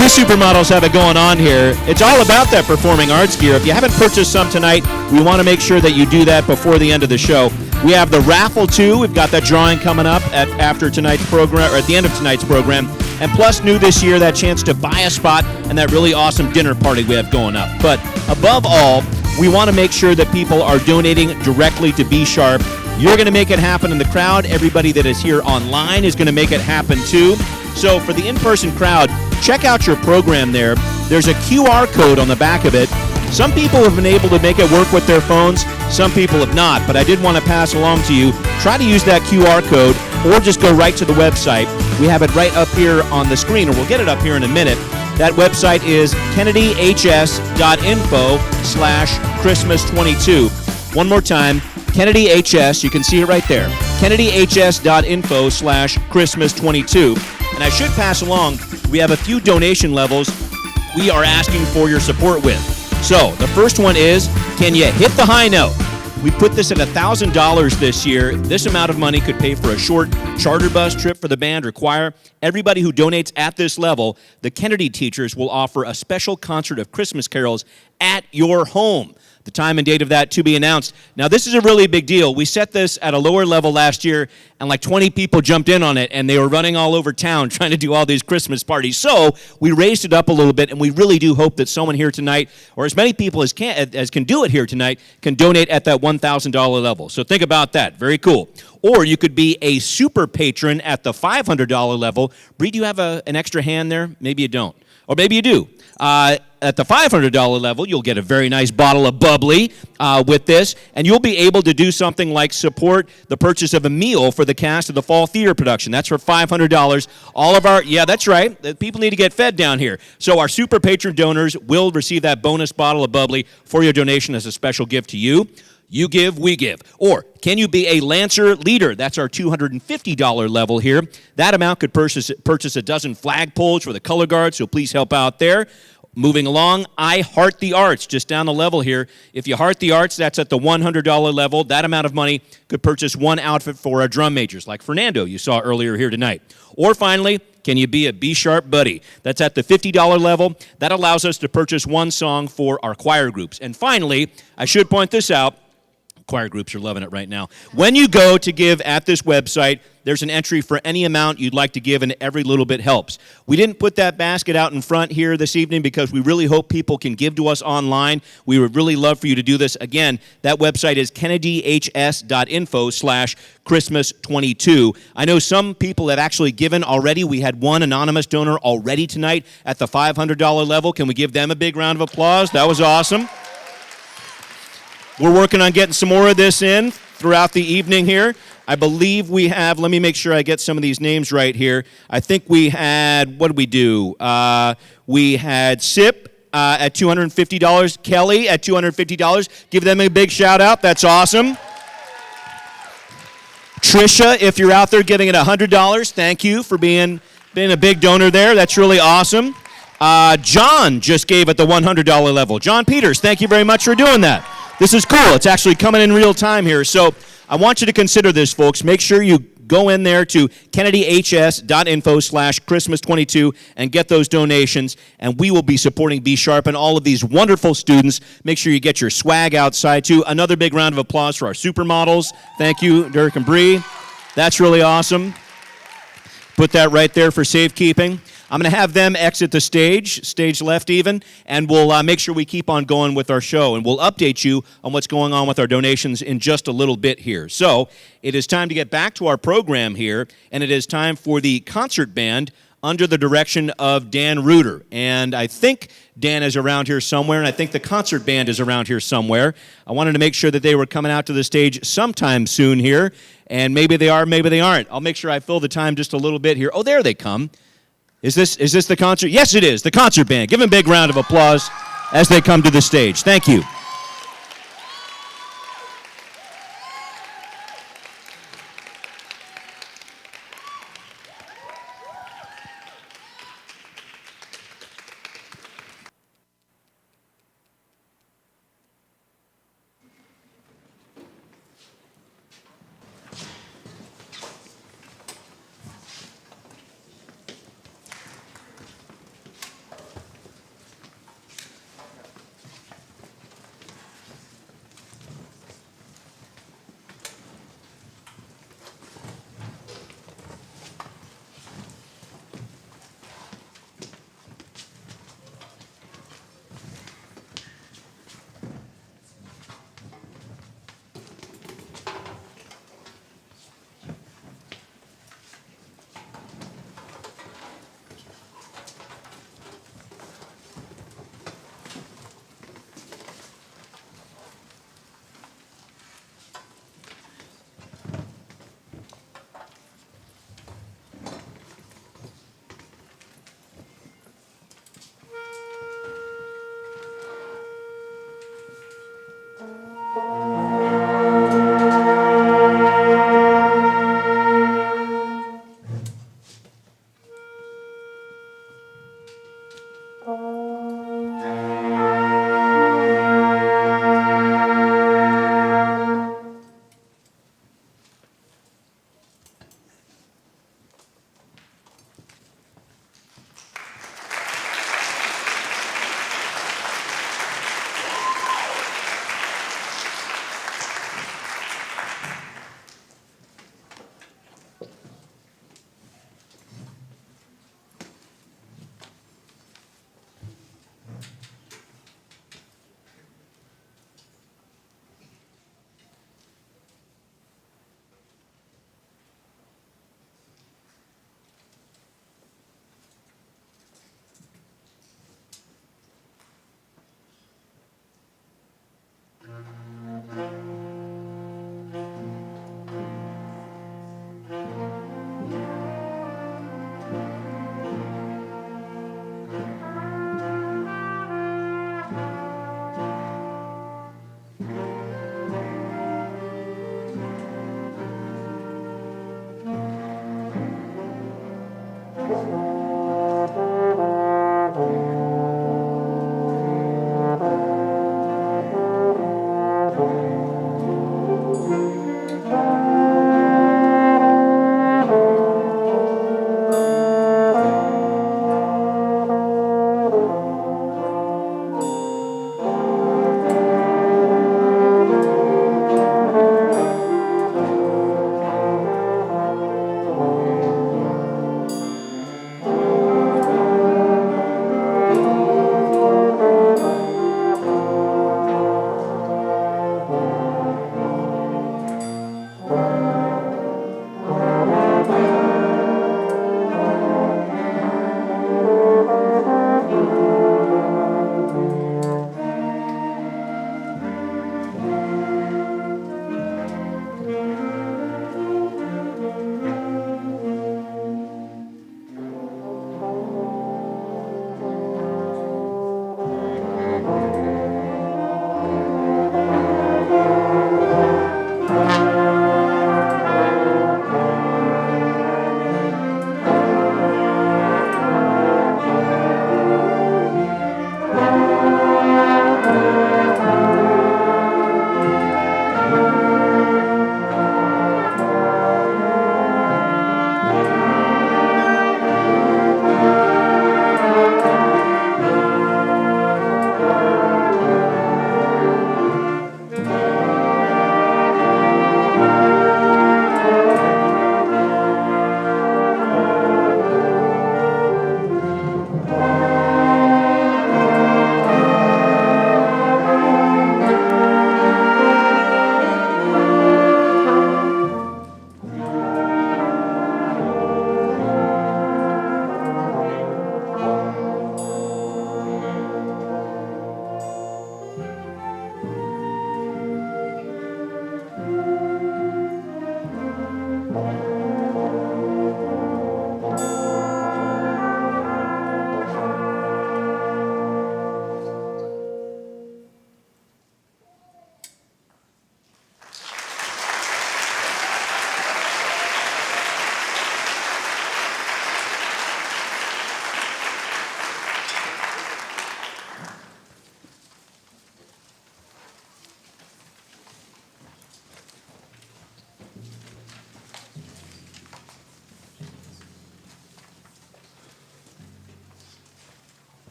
Speaker 1: These supermodels have it going on here. It's all about that performing arts gear. If you haven't purchased some tonight, we want to make sure that you do that before the end of the show. We have the raffle, too. We've got that drawing coming up after tonight's program, or at the end of tonight's program. And plus, new this year, that chance to buy a spot and that really awesome dinner party we have going up. But above all, we want to make sure that people are donating directly to B Sharp You're going to make it happen in the crowd. Everybody that is here online is going to make it happen too. So for the in-person crowd, check out your program there. There's a QR code on the back of it. Some people have been able to make it work with their phones. Some people have not, but I did want to pass along to you. Try to use that QR code or just go right to the website. We have it right up here on the screen, or we'll get it up here in a minute. That website is kennedyhs.info/Christmas22. One more time, Kennedy HS, you can see it right there, kennedyhs.info/Christmas22. And I should pass along, we have a few donation levels we are asking for your support with. So, the first one is, can you hit the high note? We put this at $1,000 this year. This amount of money could pay for a short charter bus trip for the band or choir. Everybody who donates at this level, the Kennedy teachers will offer a special concert of Christmas carols at your home. The time and date of that to be announced. Now, this is a really big deal. We set this at a lower level last year, and like 20 people jumped in on it, and they were running all over town trying to do all these Christmas parties. So we raised it up a little bit, and we really do hope that someone here tonight, or as many people as can do it here tonight, can donate at that $1,000 level. So think about that. Very cool. Or you could be a super patron at the $500 level. Bree, do you have an extra hand there? Maybe you don't. Or maybe you do. At the $500 level, you'll get a very nice bottle of bubbly with this, and you'll be able to do something like support the purchase of a meal for the cast of the fall theater production. That's for $500. All of our, yeah, that's right. People need to get fed down here. So our super patron donors will receive that bonus bottle of bubbly for your donation as a special gift to you. You give, we give. Or can you be a Lancer leader? That's our $250 level here. That amount could purchase a dozen flagpoles for the color guard, so please help out there. Moving along, I Heart the Arts, just down the level here. If you heart the arts, that's at the $100 level. That amount of money could purchase one outfit for our drum majors, like Fernando you saw earlier here tonight. Or finally, can you be a B-sharp buddy? That's at the $50 level. That allows us to purchase one song for our choir groups. And finally, I should point this out. Choir groups are loving it right now. When you go to give at this website, there's an entry for any amount you'd like to give, and every little bit helps. We didn't put that basket out in front here this evening because we really hope people can give to us online. We would really love for you to do this. Again, that website is kennedyhs.info/Christmas22. I know some people have actually given already. We had one anonymous donor already tonight at the $500 level. Can we give them a big round of applause? That was awesome. We're working on getting some more of this in throughout the evening here. I believe we have, let me make sure I get some of these names right here. I think we had, what did we do? We had SIP at $250, Kelly at $250. Give them a big shout out. That's awesome. Trisha, if you're out there giving it $100, thank you for being a big donor there. That's really awesome. John just gave at the $100 level. John Peters, thank you very much for doing that. This is cool. It's actually coming in real time here. So I want you to consider this, folks. Make sure you go in there to kennedyhs.info/Christmas22 and get those donations, and we will be supporting B Sharp and all of these wonderful students. Make sure you get your swag outside, too. Another big round of applause for our supermodels. Thank you, Dirk and Bree. That's really awesome. Put that right there for safekeeping. I'm going to have them exit the stage left even, and we'll make sure we keep on going with our show, and we'll update you on what's going on with our donations in just a little bit here. So it is time to get back to our program here, and it is time for the concert band under the direction of Dan Reuter. And I think Dan is around here somewhere, and I think the concert band is around here somewhere. I wanted to make sure that they were coming out to the stage sometime soon here, and maybe they are, maybe they aren't. I'll make sure I fill the time just a little bit here. Oh, there they come. Is this the concert? Yes, it is. The concert band. Give them a big round of applause as they come to the stage. Thank you.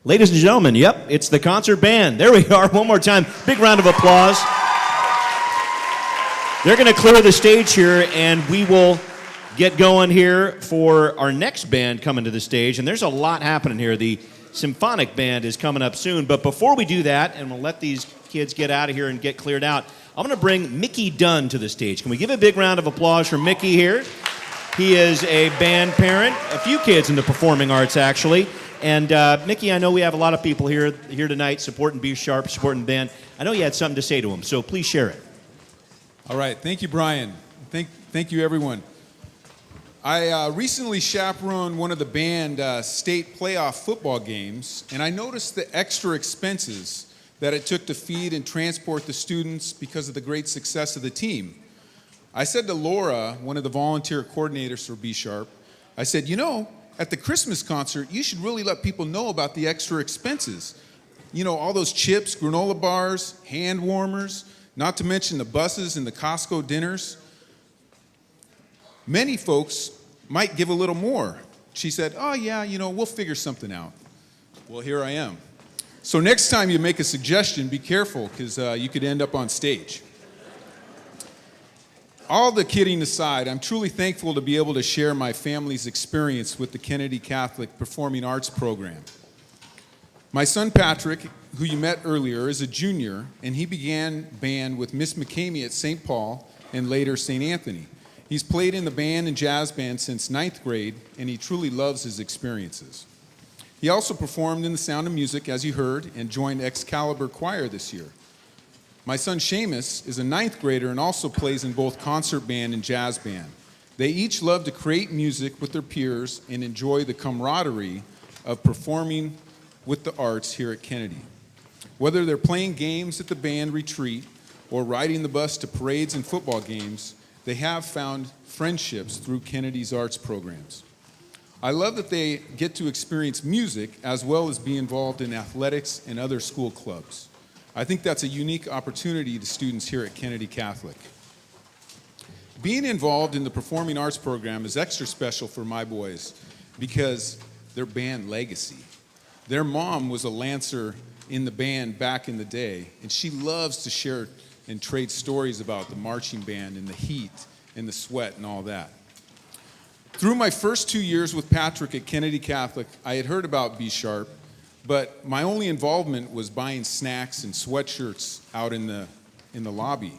Speaker 1: Ladies and gentlemen, yep, it's the concert band. There we are, one more time. Big round of applause. They're going to clear the stage here, and we will get going here for our next band coming to the stage. And there's a lot happening here. The symphonic band is coming up soon. But before we do that, and we'll let these kids get out of here and get cleared out, I'm going to bring Mickey Dunn to the stage. Can we give a big round of applause for Mickey here? He is a band parent, a few kids in the performing arts, actually. And Mickey, I know we have a lot of people here tonight supporting B Sharp, supporting the band. I know you had something to say to them, so please share it.
Speaker 11: All right. Thank you, Brian. Thank you, everyone. I recently chaperoned one of the band state playoff football games, and I noticed the extra expenses that it took to feed and transport the students because of the great success of the team. I said to Laura, one of the volunteer coordinators for B Sharp, I said, at the Christmas concert, you should really let people know about the extra expenses. All those chips, granola bars, hand warmers, not to mention the buses and the Costco dinners. Many folks might give a little more. She said, oh yeah, we'll figure something out. Well, here I am. So next time you make a suggestion, be careful, because you could end up on stage. All the kidding aside, I'm truly thankful to be able to share my family's experience with the Kennedy Catholic Performing Arts Program. My son Patrick, who you met earlier, is a junior, and he began band with Miss McCamey at St. Paul and later St. Anthony. He's played in the band and jazz band since 9th grade, and he truly loves his experiences. He also performed in the Sound of Music, as you heard, and joined Excalibur Choir this year. My son Seamus is a 9th grader and also plays in both concert band and jazz band. They each love to create music with their peers and enjoy the camaraderie of performing with the arts here at Kennedy. Whether they're playing games at the band retreat or riding the bus to parades and football games, they have found friendships through Kennedy's arts programs. I love that they get to experience music as well as be involved in athletics and other school clubs. I think that's a unique opportunity to students here at Kennedy Catholic. Being involved in the Performing Arts Program is extra special for my boys because their band legacy. Their mom was a Lancer in the band back in the day, and she loves to share and trade stories about the marching band and the heat and the sweat and all that. Through my first 2 years with Patrick at Kennedy Catholic, I had heard about B Sharp, but my only involvement was buying snacks and sweatshirts out in the lobby.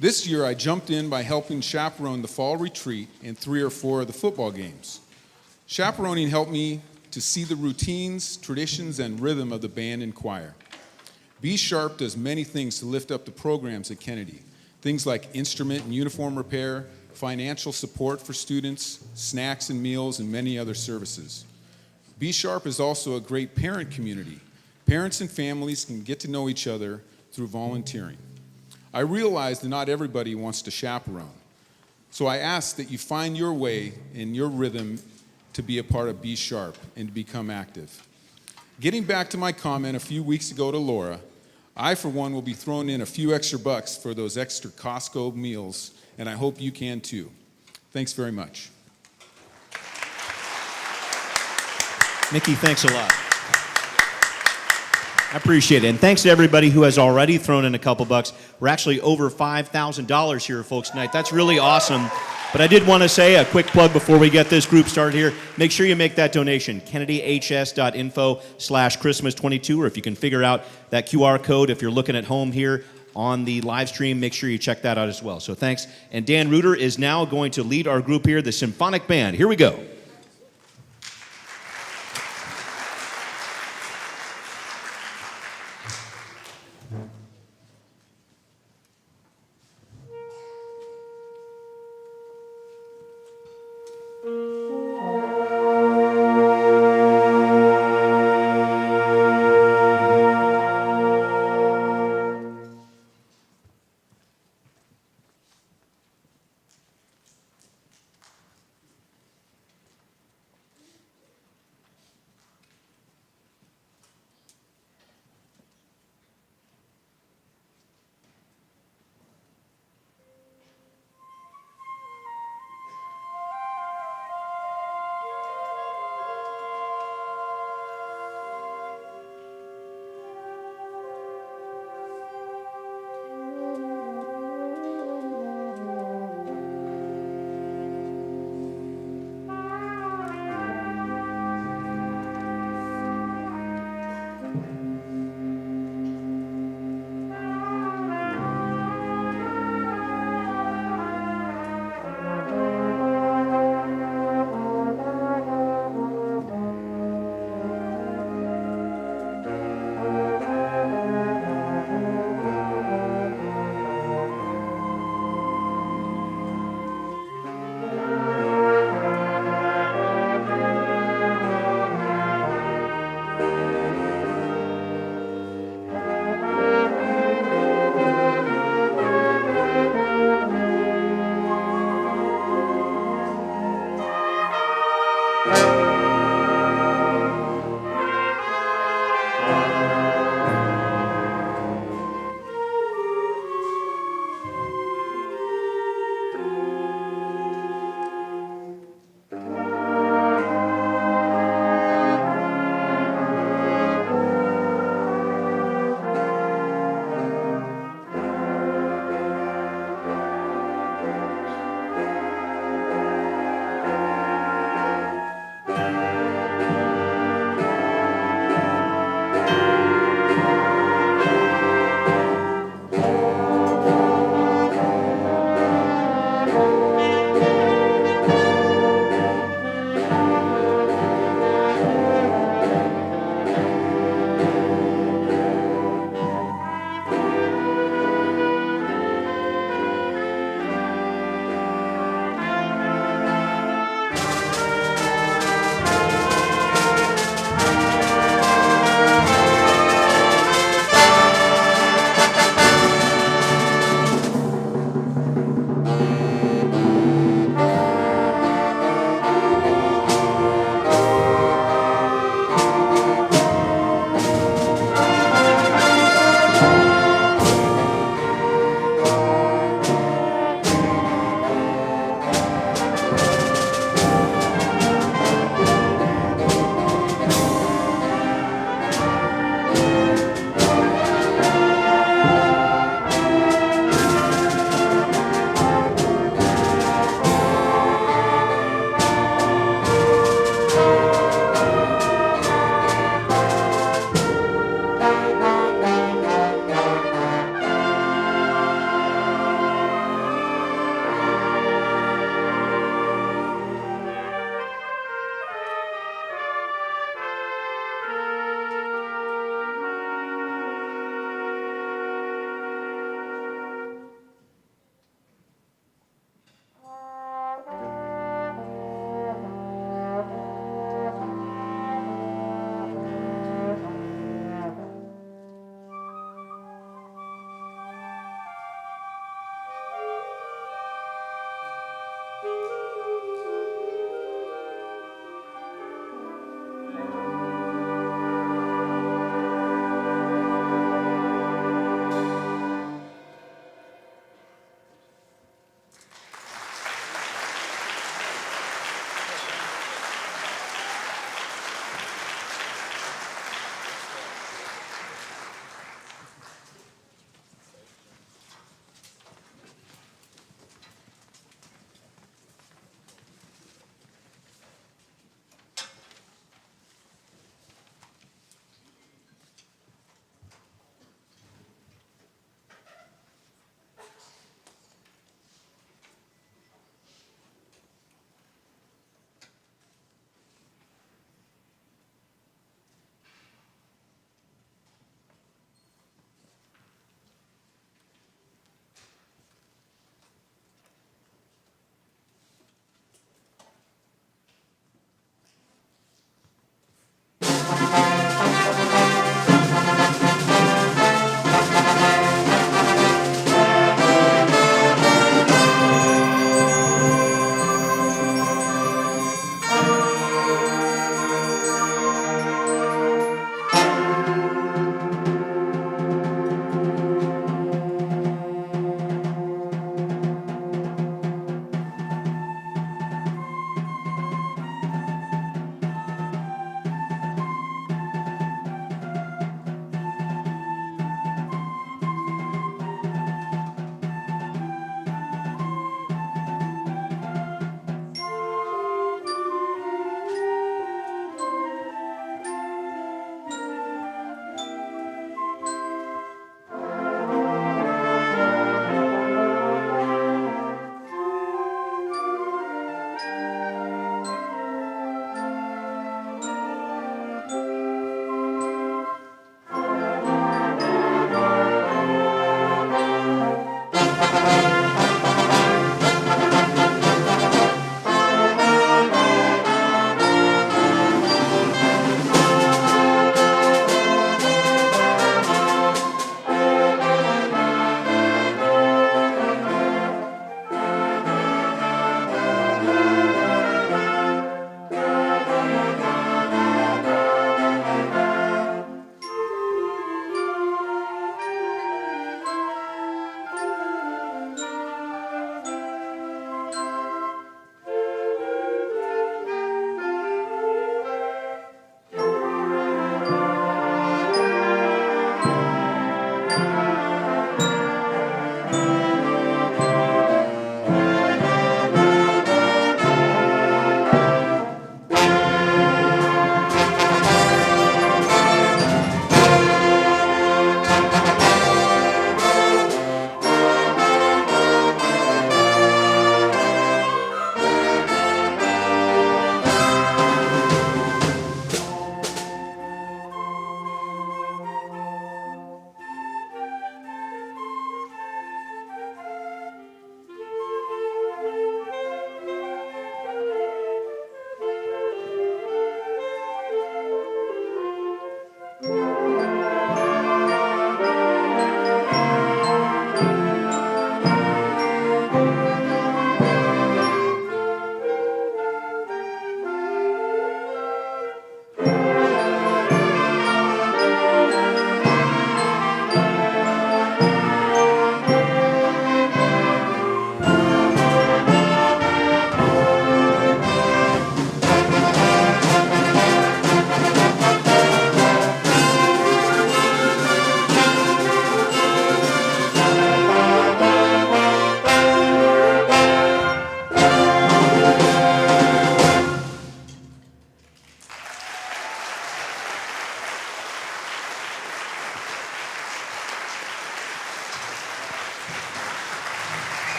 Speaker 11: This year, I jumped in by helping chaperone the fall retreat and 3 or 4 of the football games. Chaperoning helped me to see the routines, traditions, and rhythm of the band and choir. B Sharp does many things to lift up the programs at Kennedy. Things like instrument and uniform repair, financial support for students, snacks and meals, and many other services. B Sharp is also a great parent community. Parents and families can get to know each other through volunteering. I realize that not everybody wants to chaperone, so I ask that you find your way and your rhythm to be a part of B Sharp and to become active. Getting back to my comment a few weeks ago to Laura, I, for one, will be throwing in a few extra bucks for those extra Costco meals, and I hope you can too. Thanks very much.
Speaker 1: Mickey, thanks a lot. I appreciate it. And thanks to everybody who has already thrown in a couple bucks. We're actually over $5,000 here, folks, tonight. That's really awesome. But I did want to say a quick plug before we get this group started here. Make sure you make that donation, kennedyhs.info/Christmas22, or if you can figure out that QR code if you're looking at home here on the live stream, make sure you check that out as well. So thanks. And Dan Reuter is now going to lead our group here, the Symphonic Band. Here we go.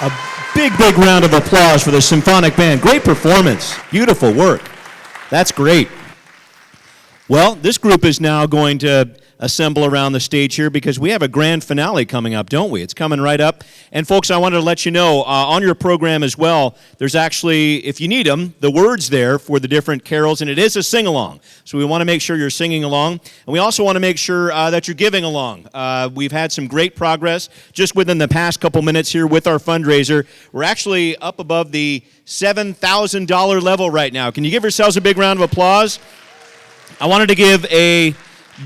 Speaker 1: A big, big round of applause for the symphonic band. Great performance. Beautiful work. That's great. Well, this group is now going to assemble around the stage here because we have a grand finale coming up, don't we? It's coming right up. And folks, I wanted to let you know, on your program as well, there's actually, if you need them, the words there for the different carols, and it is a sing-along. So we want to make sure you're singing along. And we also want to make sure that you're giving along. We've had some great progress just within the past couple minutes here with our fundraiser. We're actually up above the $7,000 level right now. Can you give yourselves a big round of applause? I wanted to give a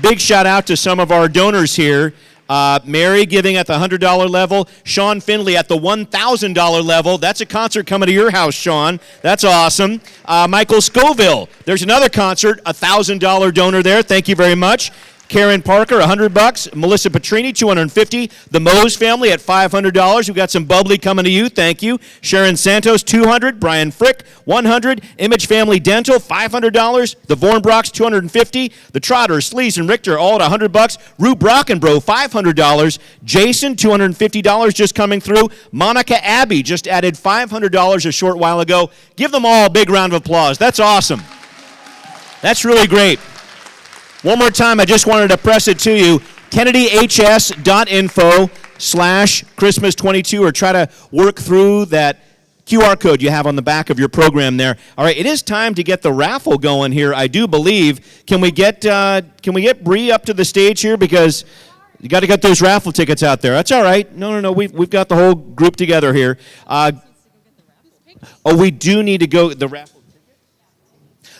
Speaker 1: big shout out to some of our donors here. Mary giving at the $100 level. Sean Finley at the $1,000 level. That's a concert coming to your house, Sean. That's awesome. Michael Scoville. There's another concert, $1,000 donor there. Thank you very much. Karen Parker, $100. Melissa Petrini, $250. The Mose family at $500. We've got some bubbly coming to you. Thank you. Sharon Santos, $200. Brian Frick, $100. Image Family Dental, $500. The Vornbrocks, $250. The Trotters, Sleaze and Richter, all at $100. Rue Brockenbrough, $500. Jason, $250 just coming through. Monica Abbey just added $500 a short while ago. Give them all a big round of applause. That's awesome. That's really great. One more time, I just wanted to press it to you. KennedyHS.info/Christmas22, or try to work through that QR code you have on the back of your program there. All right, it is time to get the raffle going here, I do believe. Can we get Bree up to the stage here? Because you got to get those raffle tickets out there. That's all right. No. We've got the whole group together here. We do need to go the raffle.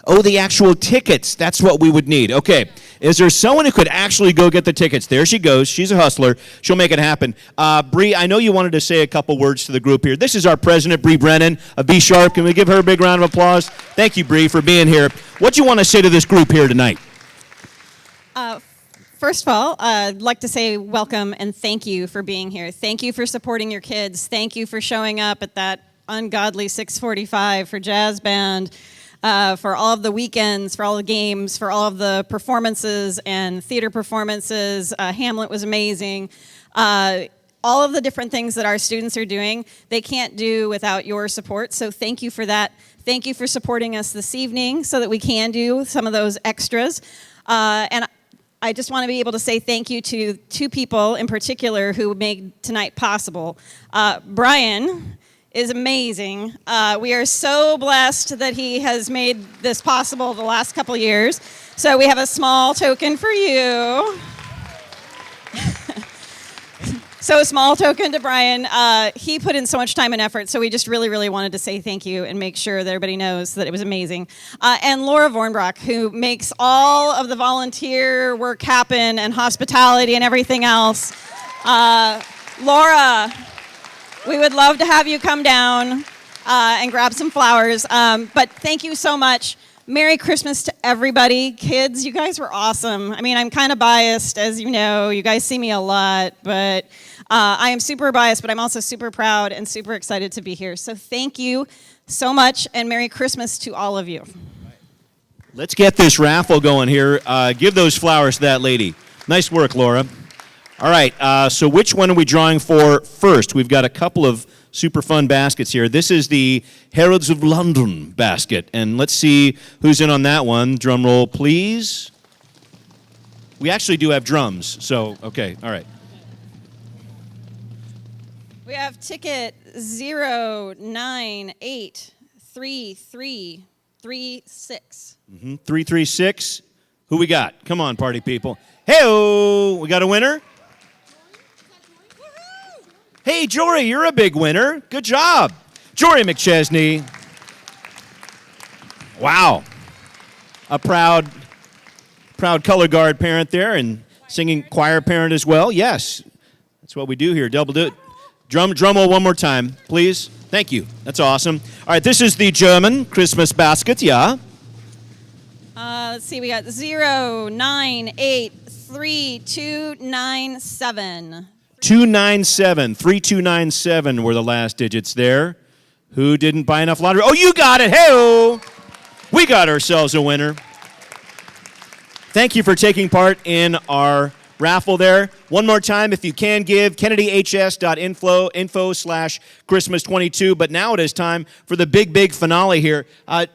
Speaker 1: Oh, the actual tickets. That's what we would need. Okay. Is there someone who could actually go get the tickets? There she goes. She's a hustler. She'll make it happen. Bree, I know you wanted to say a couple words to the group here. This is our president, Bree Brennan of Be Sharp. Can we give her a big round of applause? Thank you, Bree, for being here. What do you want to say to this group here tonight?
Speaker 12: First of all, I'd like to say welcome and thank you for being here. Thank you for supporting your kids. Thank you for showing up at that ungodly 6:45 for jazz band. For all of the weekends, for all the games, for all of the performances and theater performances. Hamlet was amazing. All of the different things that our students are doing, they can't do without your support. So thank you for that. Thank you for supporting us this evening so that we can do some of those extras. And I just want to be able to say thank you to two people in particular who made tonight possible. Brian is amazing. We are so blessed that he has made this possible the last couple years. So we have a small token for you. So a small token to Brian. He put in so much time and effort, so we just really, really wanted to say thank you and make sure that everybody knows that it was amazing. And Laura Vornbrock, who makes all of the volunteer work happen and hospitality and everything else. Laura, we would love to have you come down and grab some flowers. But thank you so much. Merry Christmas to everybody. Kids, you guys were awesome. I mean, I'm kind of biased, as you know. You guys see me a lot, but I am super biased, but I'm also super proud and super excited to be here. So thank you so much, and Merry Christmas to all of you.
Speaker 1: Let's get this raffle going here. Give those flowers to that lady. Nice work, Laura. All right, so which one are we drawing for first? We've got a couple of super fun baskets here. This is the Heralds of London basket, and let's see who's in on that one. Drum roll, please. We actually do have drums, so okay, all right.
Speaker 12: We have ticket 0983336.
Speaker 1: 336. Who we got? Come on, party people. Hey-oh, we got a winner? Hey, Jory, you're a big winner. Good job. Jory McChesney. Wow. A proud color guard parent there and singing choir parent as well. Yes, that's what we do here. Double do it. Drum roll one more time, please. Thank you. That's awesome. All right, this is the German Christmas basket, yeah?
Speaker 12: Let's see, we got 0983297.
Speaker 1: 3297 were the last digits there. Who didn't buy enough lottery? Oh, you got it. Hey-oh. We got ourselves a winner. Thank you for taking part in our raffle there. One more time, if you can give, kennedyhs.info/Christmas22. But now it is time for the big finale here.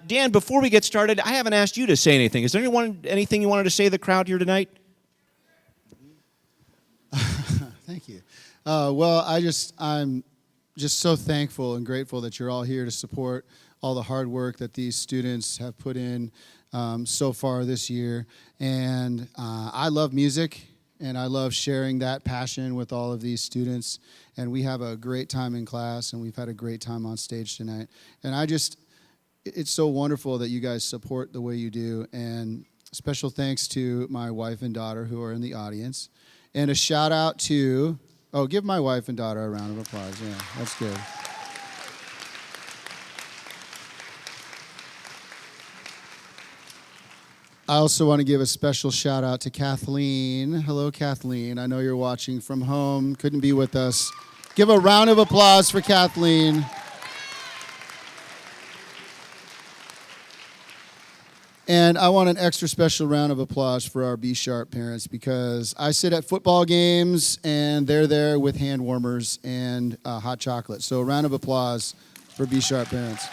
Speaker 1: Dan, before we get started, I haven't asked you to say anything. Is there anything you wanted to say to the crowd here tonight?
Speaker 13: Thank you. Well, I'm just so thankful and grateful that you're all here to support all the hard work that these students have put in so far this year. And I love music, and I love sharing that passion with all of these students. And we have a great time in class, and we've had a great time on stage tonight. And it's so wonderful that you guys support the way you do. And special thanks to my wife and daughter who are in the audience. And a shout out to, give my wife and daughter a round of applause. Yeah, that's good. I also want to give a special shout out to Kathleen. Hello, Kathleen. I know you're watching from home. Couldn't be with us. Give a round of applause for Kathleen. And I want an extra special round of applause for our B Sharp parents, because I sit at football games and they're there with hand warmers and hot chocolate. So a round of applause for B Sharp parents.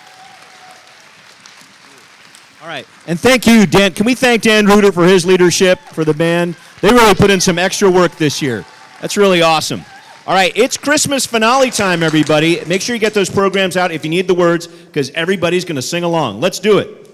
Speaker 1: All right. And thank you, Dan. Can we thank Dan Reuter for his leadership for the band? They really put in some extra work this year. That's really awesome. All right, it's Christmas finale time, everybody. Make sure you get those programs out if you need the words, because everybody's going to sing along. Let's do it.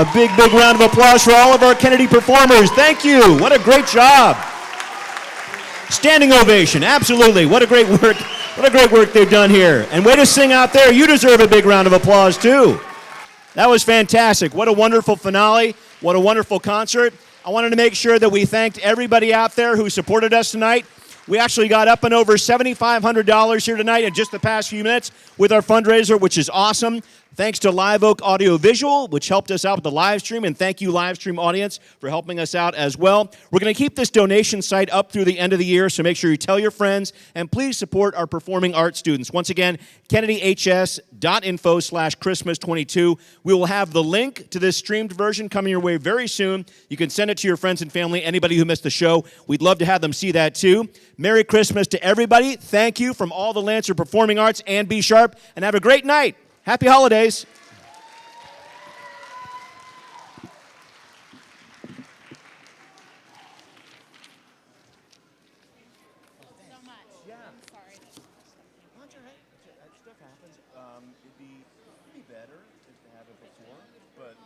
Speaker 1: A big, big round of applause for all of our Kennedy performers. Thank you. What a great job. Standing ovation. Absolutely. What a great work. What a great work they've done here. And way to sing out there. You deserve a big round of applause, too. That was fantastic. What a wonderful finale. What a wonderful concert. I wanted to make sure that we thanked everybody out there who supported us tonight. We actually got up and over $7,500 here tonight in just the past few minutes with our fundraiser, which is awesome. Thanks to Live Oak Audio Visual, which helped us out with the live stream, and thank you, live stream audience, for helping us out as well. We're going to keep this donation site up through the end of the year, so make sure you tell your friends, and please support our performing arts students. Once again, kennedyhs.info/Christmas22. We will have the link to this streamed version coming your way very soon. You can send it to your friends and family, anybody who missed the show. We'd love to have them see that too. Merry Christmas to everybody. Thank you from all the Lancer Performing Arts, and be sharp, and have a great night. Happy holidays. Stuff happens. It'd be better to have it before, but